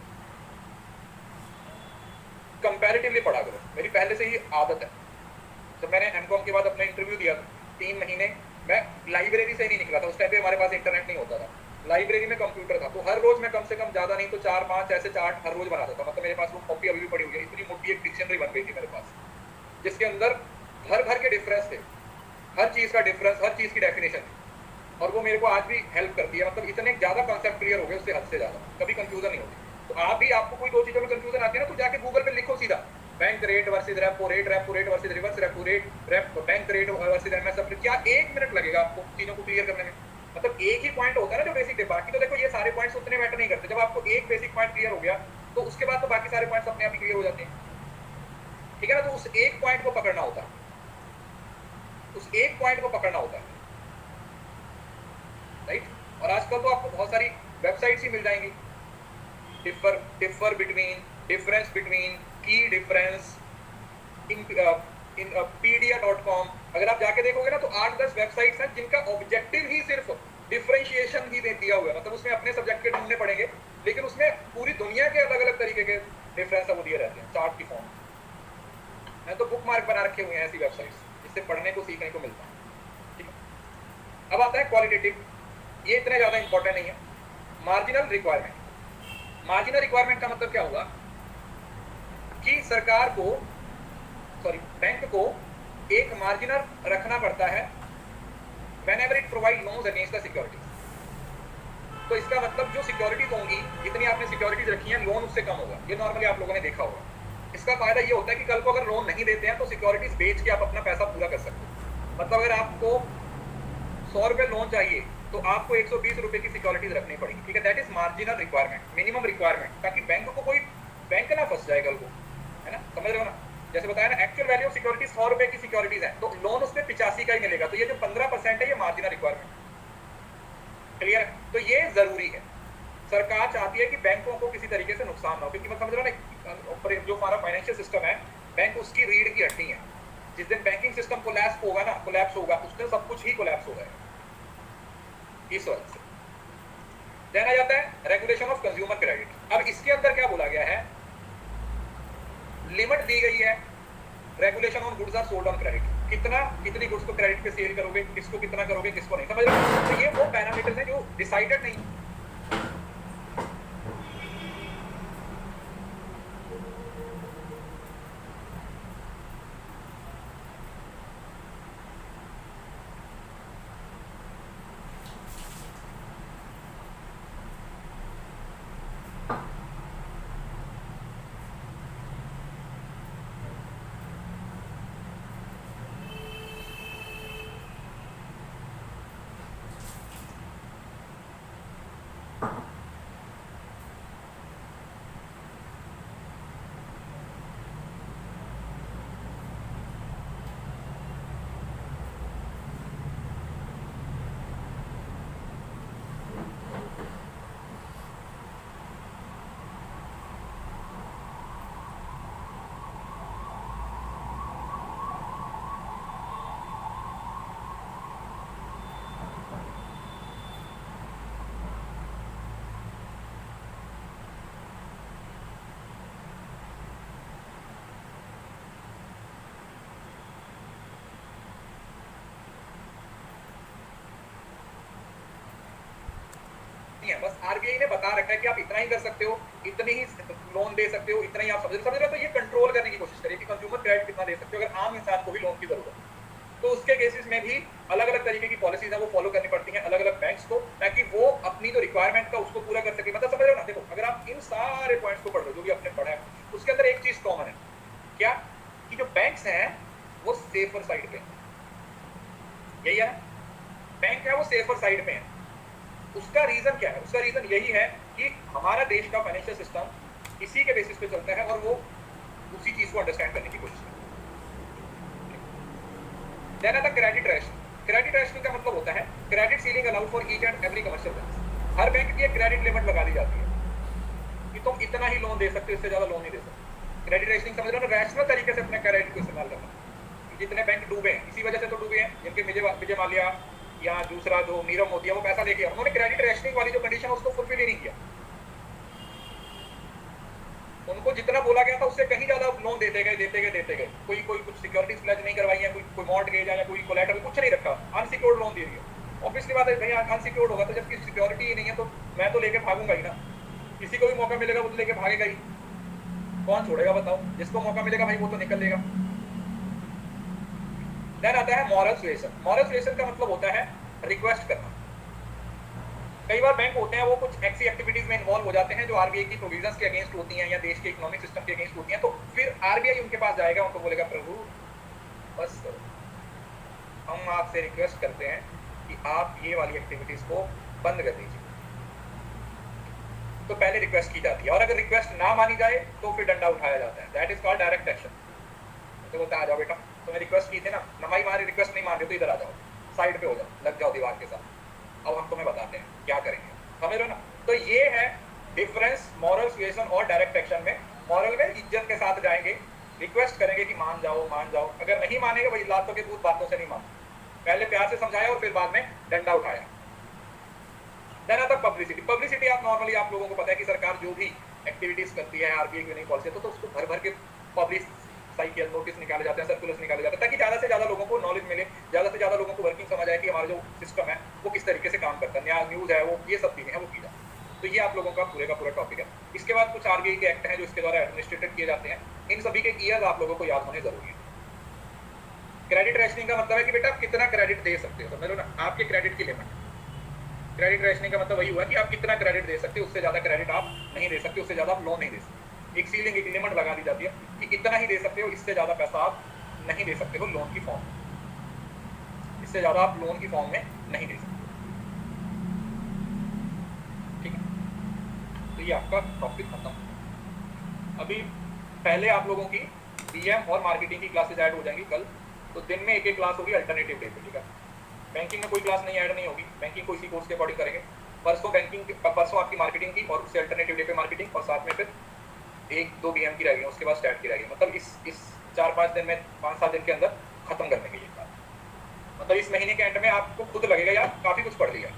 कंपैरेटिवली पढ़ा करो। मेरी पहले से ही आदत है, जब मैंने एमकॉम के बाद अपना इंटरव्यू दिया 3 महीने मैं लाइब्रेरी से नहीं निकला था। उस टाइम पे हमारे पास इंटरनेट नहीं होता था, लाइब्रेरी में कंप्यूटर था, तो हर रोज मैं कम से कम ज्यादा नहीं तो 4-5 ऐसे चार्ट हर रोज बनाता था। मतलब मेरे पास वो कॉपी अभी भी पड़ी हुई है, इतनी मोटी एक डिक्शनरी बन गई थी मेरे पास, जिसके अंदर भर भर के डिफरेंस थे, हर चीज का डिफरेंस, हर चीज की डेफिनेशन थी, और वो मेरे को आज भी हेल्प करती है। मतलब इतने ज्यादा कॉन्सेप्ट क्लियर हो गए उससे, हद से ज्यादा, कभी कंफ्यूजन नहीं होती। तो आप भी, आपको कोई 2 चीजों में कंफ्यूजन आती है ना, तो जाके गूगल पे लिखो सीधा bank rate versus repo rate versus reverse repo rate, bank rate versus MSF, क्या 1 मिनट लगेगा आपको चीजों को क्लियर करने में। मतलब एक ही पॉइंट होता है ना जो बेसिक है, बाकी तो देखो ये सारे पॉइंट्स उतने मैटर नहीं करते। जब आपको एक बेसिक पॉइंट क्लियर हो गया तो उसके बाद तो बाकी सारे पॉइंट्स अपने आप ही क्लियर हो जाते हैं, ठीक है ना। तो उस एक पॉइंट को पकड़ना होता है, उस एक पॉइंट को पकड़ना होता है, राइट। और आजकल तो आपको बहुत सारी वेबसाइट्स ही मिल जाएंगी, डिफरेंस बिटवीन की डिफरेंस इन pdf.com। अगर आप जाके देखोगे ना तो 8-10 वेबसाइट्स हैं जिनका ऑब्जेक्टिव ही सिर्फ डिफरेंशिएशन ही दिया हुआ है। मतलब उसमें अपने सब्जेक्ट के ढूंढने पड़ेंगे, लेकिन उसमें पूरी दुनिया के अलग अलग तरीके के डिफरेंस वो दिए रहते हैं चार्ट की फॉर्म। मैं तो बुक मार्क बना रखे हुए हैं ऐसी वेबसाइट्स, जिससे पढ़ने को सीखने को मिलता है, ठीक है। अब आता है क्वालिटेटिव, ये इतने ज्यादा इंपॉर्टेंट नहीं है। मार्जिनल रिक्वायरमेंट, मार्जिनल रिक्वायरमेंट का मतलब क्या हुआ कि सरकार को, सॉरी बैंक को एक मार्जिनल रखना पड़ता है whenever it provide loans against the securities। तो इसका मतलब जो सिक्योरिटीज होंगी, जितनी आपने सिक्योरिटीज रखी हैं, लोन उससे कम होगा। ये नॉर्मली आप लोगों ने देखा होगा। इसका फायदा ये होता है कि कल को अगर लोन नहीं देते हैं तो सिक्योरिटीज बेच के आप अपना पैसा पूरा कर सकते हो। मतलब अगर आपको 100 रुपए लोन चाहिए तो आपको 120 रुपए की सिक्योरिटीज रखनी पड़ेगी, ठीक है। That is marginal requirement, minimum requirement, ताकि बैंक को कोई बैंक ना फंस जाए कल को, है ना, समझ रहे हो ना। जैसे बताया ना, एक्चुअल वैल्यू ऑफ सिक्योरिटी 100 रुपए की सिक्योरिटीज है, तो लोन उसमें 85 का ही मिलेगा। तो ये जो 15% है, ये मार्जिनल रिक्वायरमेंट, क्लियर है। तो ये जरूरी है, सरकार चाहती है कि बैंकों को किसी तरीके से नुकसान ना हो, क्योंकि मैं समझ रहा हूँ जो हमारा फाइनेंशियल सिस्टम है, बैंक उसकी रीढ़ की हड्डी है। जिस दिन बैंकिंग सिस्टम कोलैप्स होगा ना, कोलैप्स होगा, उस दिन सब कुछ ही कोलैप्स हो जाएगा, इस वजह से। देन आ जाता है रेगुलेशन ऑफ कंज्यूमर क्रेडिट। अब इसके अंदर क्या बोला गया है, लिमिट दी गई है, regulation on goods are sold on credit. कितनी गुड्स को क्रेडिट पे सेल करोगे, किसको कितना करोगे, किसको नहीं, समझ रहे हो। तो ये वो पैरामीटर्स हैं जो डिसाइडेड नहीं। है, बस आरबीआई ने बता रखा है कि आप इतना ही कर सकते हो, इतनी ही लोन दे सकते हो, इतना ही आप समझ रहे हो। तो ये कंट्रोल करने की कोशिश करिए कि कंज्यूमर क्रेडिट कितना दे सकते हो, अगर आम इंसान को भी लोन की जरूरत है। तो उसके केसेस में भी अलग अलग तरीके की पॉलिसीज है, वो फॉलो करनी पड़ती हैं अलग अलग बैंक्स को, ताकि वो अपनी जो रिक्वायरमेंट का उसको पूरा कर सके। मतलब समझ रहे हो ना। देखो, अगर आप इन सारे पॉइंट्स को पढ़ रहे हो जो भी आपने पढ़ा है, उसके अंदर एक चीज कॉमन है, क्या, कि जो बैंक्स हैं वो सेफर साइड पे, यही है, बैंक है वो सेफर साइड में है। उसका रीजन क्या है, उसका रीजन यही है कि हमारा देश का फाइनेंशियल सिस्टम इसी के बेसिस पे चलता है, और वो उसी चीज को अंडरस्टैंड करने की कोशिश करता है। देन आता क्रेडिट रेशन। क्रेडिट रेशनिंग का मतलब होता है credit ceiling allowed for each and every commercial bank. Her bank की एक क्रेडिट लिमिट लगा दी जाती है कि तुम इतना ही लोन दे सकते हो, इससे ज्यादा लोन नहीं दे सकते। क्रेडिट रेशनिंग समझ रहे हो ना, रैशनल तरीके से अपने क्रेडिट को इस्तेमाल करना। जितने बैंक डूबे हैं इसी वजह से तो डूबे हैं, जिनके विजय माल्या या दूसरा जो नीरव मोदी है वो पैसा लेके उन्होंने क्रेडिट रेशनिंग वाली जो कंडीशन है उसको फुलफिल ही नहीं किया। उनको जितना बोला गया था उससे कहीं ज्यादा लोन देते गए। कोई कुछ सिक्योरिटीज प्लेज नहीं करवाई है, कोई मॉर्टगेज या कोई कोलैटरल कुछ नहीं रखा, अनसिक्योर्ड लोन दे दिया। ऑब्वियसली बात है भैया, अनसिक्योर्ड होगा तो जब किसी सिक्योरिटी ही नहीं है तो मैं तो लेके भागूंगा ही ना। किसी को भी मौका मिलेगा वो तो लेके भागेगा ही, कौन छोड़ेगा बताओ? जिसको मौका मिलेगा भाई वो तो निकल लेगा। देन आता है मॉरल सुएशन। मॉरल सुएशन का मतलब होता है रिक्वेस्ट करना। कई बार बैंक होते हैं वो कुछ ऐसी एक्टिविटीज में इन्वॉल्व हो जाते हैं जो आरबीआई की प्रोविजंस के अगेंस्ट होती हैं या देश के इकोनॉमिक सिस्टम के अगेंस्ट होती हैं, तो फिर आरबीआई उनके पास जाएगा, उनको बोलेगा प्रभु बस करो, हम आपसे रिक्वेस्ट करते हैं कि आप ये वाली एक्टिविटीज को बंद कर दीजिए। तो पहले रिक्वेस्ट की जाती है और अगर रिक्वेस्ट ना मानी जाए तो फिर डंडा उठाया जाता है। That is called direct action. तो बोलता है आ जाओ बेटा, तुम्हें रिक्वेस्ट की थी ना, नमाई मारी रिक्वेस्ट नहीं मान रहे तो इधर आ जाओ, साइड पे हो जाओ, लग जाओ दीवार के साथ, अब हम तुम्हें बताते हैं क्या करेंगे। समझ रहे हो ना? तो ये है डिफरेंस मॉरल सुएशन और डायरेक्ट एक्शन में। मॉरल में इज्जत के साथ जाएंगे, रिक्वेस्ट करेंगे कि मान जाओ मान जाओ, अगर नहीं मानेंगे वही लातों के दूध बातों से नहीं माने, पहले प्यार से समझाया और फिर बाद में डंडा उठाया। देन आता पब्लिसिटी। पब्लिसिटी आप नॉर्मली आप लोगों को पता है कि सरकार जो भी एक्टिविटीज करती है आरबीआई की नई पॉलिसी तो उसको भर भर के पब्लिक साइकिल नोटिस निकाले जाते हैं, सर्कुलर्स निकाले जाते हैं, ताकि ज्यादा से ज्यादा लोगों को नॉलेज मिले, ज्यादा से ज्यादा लोगों को वर्किंग समझ आए कि हमारा जो सिस्टम है वो किस तरीके से काम करता है, नया न्यूज है वो, ये सब चीजें हैं वो की जाए। तो ये आप लोगों का पूरे का पूरा टॉपिक है। इसके बाद कुछ आरबीआई के एक्ट हैं जो इसके द्वारा एडमिनिस्ट्रेटेड किए जाते हैं, इन सभी के ईयर्स आप लोगों को याद होने जरूरी है। क्रेडिट रेशनिंग का मतलब है कि बेटा आप कितना क्रेडिट दे सकते हो, समझ लो ना, आपके क्रेडिट की लिमिट। क्रेडिट रेशनिंग का मतलब वही हुआ कि आप कितना क्रेडिट दे सकते हो, उससे ज्यादा क्रेडिट आप नहीं दे सकते, उससे ज्यादा आप लोन नहीं दे सकते। एक सीलिंग, एक लिमिट लगा दी जाती है कि इतना ही दे सकते हो, इससे ज्यादा पैसा आप नहीं दे सकते हो लोन की फॉर्म में, इससे ज्यादा आप लोन की फॉर्म में नहीं दे सकते। ठीक है, तो ये आपका टॉपिक खत्म। अभी पहले आप लोगों की डीएम और मार्केटिंग की क्लासेज ऐड हो जाएंगी कल, तो दिन में एक क्लास होगी अल्टरनेटिव डे पे। ठीक है, बैंकिंग में कोई क्लास नहीं ऐड नहीं होगी, बैंकिंग को इसी कोर्स के अकॉर्डिंग करेंगे। परसों आपकी मार्केटिंग की और उससे अल्टरनेटिव डे पे मार्केटिंग, और साथ में फिर 1-2 बीएम की रहेगी, उसके बाद स्टार्ट की रहेगी। मतलब इस 4-5 दिन में, 5-7 दिन के अंदर खत्म करने की ये बात। मतलब इस महीने के एंड में आपको खुद लगेगा यार काफी कुछ पढ़ लिया।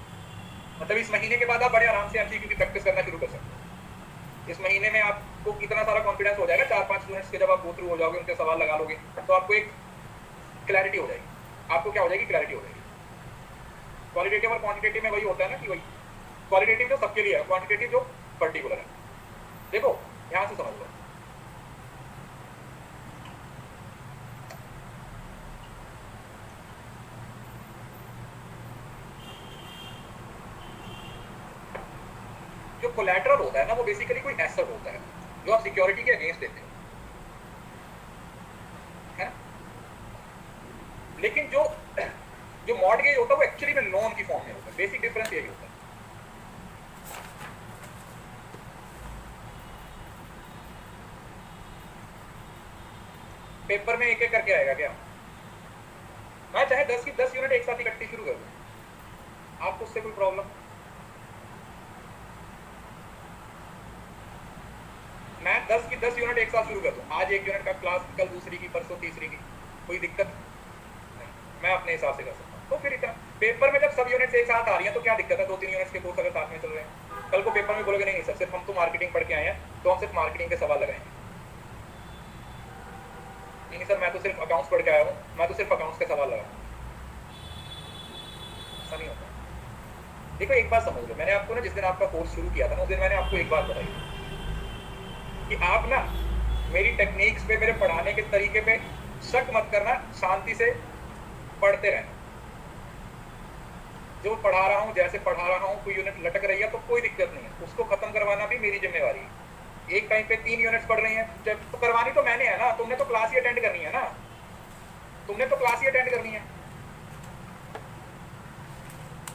मतलब इस महीने के बाद आप बड़े आराम से एमसीक्यू की प्रैक्टिस करना शुरू कर सकते हो। इस महीने में आपको कितना सारा कॉन्फिडेंस हो जाएगा, 4-5 स्टूडेंट्स के जब आप गो थ्रू हो जाओगे, उनके सवाल लगा लोगे तो आपको एक क्लैरिटी हो जाएगी। आपको क्या हो जाएगी? क्लैरिटी हो जाएगी। क्वालिटेटिव और क्वांटिटेटिव में वही होता है ना कि वही क्वालिटेटिव जो सबके लिए है, क्वांटिटेटिव जो पर्टिकुलर है। देखो यहां से समझ लो, जो कोलैटरल होता है ना वो बेसिकली कोई एसेट होता है जो आप सिक्योरिटी के अगेंस्ट देते हो, है ना? लेकिन जो मॉर्टगेज होता है वो एक्चुअली में लोन की फॉर्म में होता है। बेसिक डिफरेंस यही होता है। पेपर में एक एक करके आएगा क्या? मैं चाहे 10 की 10 यूनिट एक साथ इकट्ठी शुरू कर दूं, आपको उससे कोई प्रॉब्लम? मैं 10 की 10 यूनिट एक साथ शुरू कर दूं, आज एक यूनिट का क्लास, कल दूसरी की, परसों तीसरी की, कोई दिक्कत नहीं, मैं अपने हिसाब से कर सकता हूँ। तो फिर इतना पेपर में जब सब यूनिट्स एक साथ आ रही हैं तो क्या दिक्कत है? 2-3 यूनिट्स के कोर्स अगर साथ में चल रहे हैं, कल को पेपर में बोलोगे नहीं सर सिर्फ हम तो मार्केटिंग पढ़ के आए हैं तो हम सिर्फ मार्केटिंग के सवाल लगाएंगे। नहीं सर मैं तो सिर्फ अकाउंट्स पढ़ के आया हूँ, मैं तो सिर्फ अकाउंट्स के सवाल लगाऊंगा, ऐसा नहीं होता। देखो एक बात समझ लो, मैंने आपको ना जिस दिन आपका कोर्स शुरू किया था ना उस दिन मैंने आपको एक बात बताई कि आप ना मेरी टेक्निक्स पे, मेरे पढ़ाने के तरीके पे शक मत करना, शांति से पढ़ते रहना। जो पढ़ा रहा हूँ, जैसे पढ़ा रहा हूँ, कोई यूनिट लटक रही है तो कोई दिक्कत नहीं है, उसको खत्म करवाना भी मेरी जिम्मेवारी है। एक टाइम पे 3 यूनिट्स पढ़ रही हैं, जब तो करवानी तो मैंने है ना, तुमने तो क्लास ही अटेंड करनी है ना, तुमने तो क्लास ही अटेंड करनी है।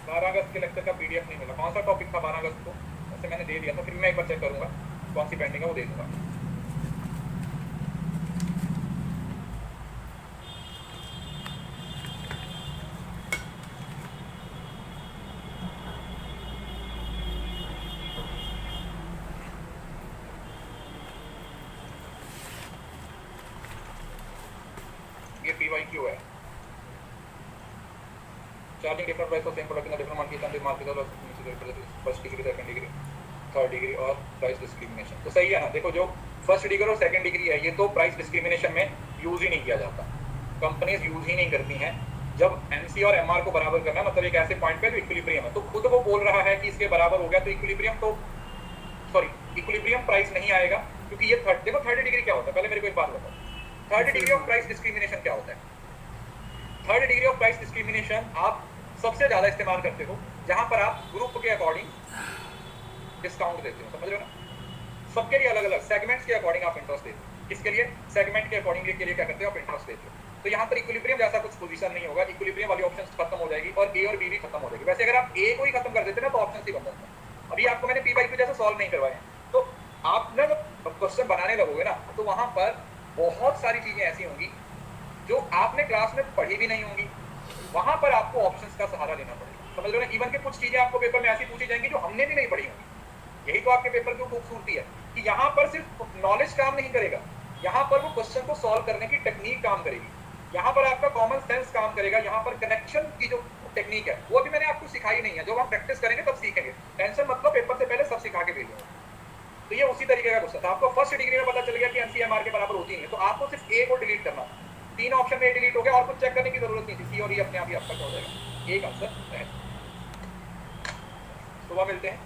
12 अगस्त के लेक्चर का पीडीएफ नहीं मिला, कौन सा टॉपिक था 12 अगस्त को? वैसे मैंने दे दिया था, फिर मैं एक बार चेक करूंगा कौन सी पेंडिंग है वो दे दूंगा। PYQ है, charging different price of same product in different market first degree, second degree, third degree और प्राइस डिस्क्रिमिनेशन। तो सही है ना, देखो जो फर्स्ट डिग्री और सेकंड डिग्री है ये तो प्राइस डिस्क्रिमिनेशन में यूज ही नहीं किया जाता, कंपनीज यूज ही नहीं करती हैं। जब MC और MR को बराबर करना है, मतलब एक ऐसे पॉइंट पे जो इक्विलिब्रियम है, तो खुद वो बोल रहा है कि इसके बराबर हो गया तो इक्विलिब्रियम, तो सॉरी इक्विलिब्रियम प्राइस नहीं आएगा, क्योंकि ये देखो थर्ड डिग्री क्या होता है, पहले मेरे को एक बात बताओ, third degree of price discrimination क्या होता है। Third degree of price discrimination आप सबसे ज्यादा इस्तेमाल करते हो जहां पर आप ग्रुप के अकॉर्डिंग डिस्काउंट देते हो, समझ रहे हो ना, सबके लिए अलग अलग सेगमेंट्स के अकॉर्डिंग आप इंटरेस्ट देते हो, किसके लिए, सेगमेंट के अकॉर्डिंग के लिए क्या करते हो आप इंटरेस्ट देते हो। तो यहाँ पर इक्विलिब्रियम जैसा कुछ पोजीशन नहीं होगा, इक्विलिब्रियम वाली ऑप्शंस खत्म हो जाएगी और A और B भी खत्म हो जाएगी। वैसे अगर आप A को ही खत्म कर देते ना तो ऑप्शंस ही बन जाते। अभी आपको मैंने P/Q जैसे सॉल्व नहीं करवाए, तो आप ना जब क्वेश्चन बनाने लगोगे ना तो वहां पर बहुत सारी चीजें ऐसी होंगी जो आपने क्लास में पढ़ी भी नहीं होंगी, वहां पर आपको ऑप्शंस का सहारा लेना पड़ेगा, समझ लो ना। इवन के कुछ चीजें आपको पेपर में ऐसी पूछी जाएंगी जो हमने भी नहीं पढ़ी होंगी। यही तो आपके पेपर की खूबसूरती है कि यहाँ पर सिर्फ नॉलेज काम नहीं करेगा, यहाँ पर वो क्वेश्चन को सॉल्व करने की टेक्निक काम करेगी, यहाँ पर आपका कॉमन सेंस काम करेगा, यहाँ पर कनेक्शन की जो टेक्निक है वो अभी मैंने आपको सिखाई नहीं है, जो हम प्रैक्टिस करेंगे तब सीखेंगे, टेंशन मतलब पेपर से पहले सब सिखा के भेजूंगा। तो ये उसी तरीके का क्वेश्चन था, आपको फर्स्ट डिग्री में पता चल गया कि MC/MR के बराबर होती नहीं है, तो आपको सिर्फ A को डिलीट करना, तीन ऑप्शन में A डिलीट हो गया और कुछ चेक करने की जरूरत नहीं थी, C और E अपने आप ही आपका हो जाएगा, एक आंसर है। सुबह मिलते हैं।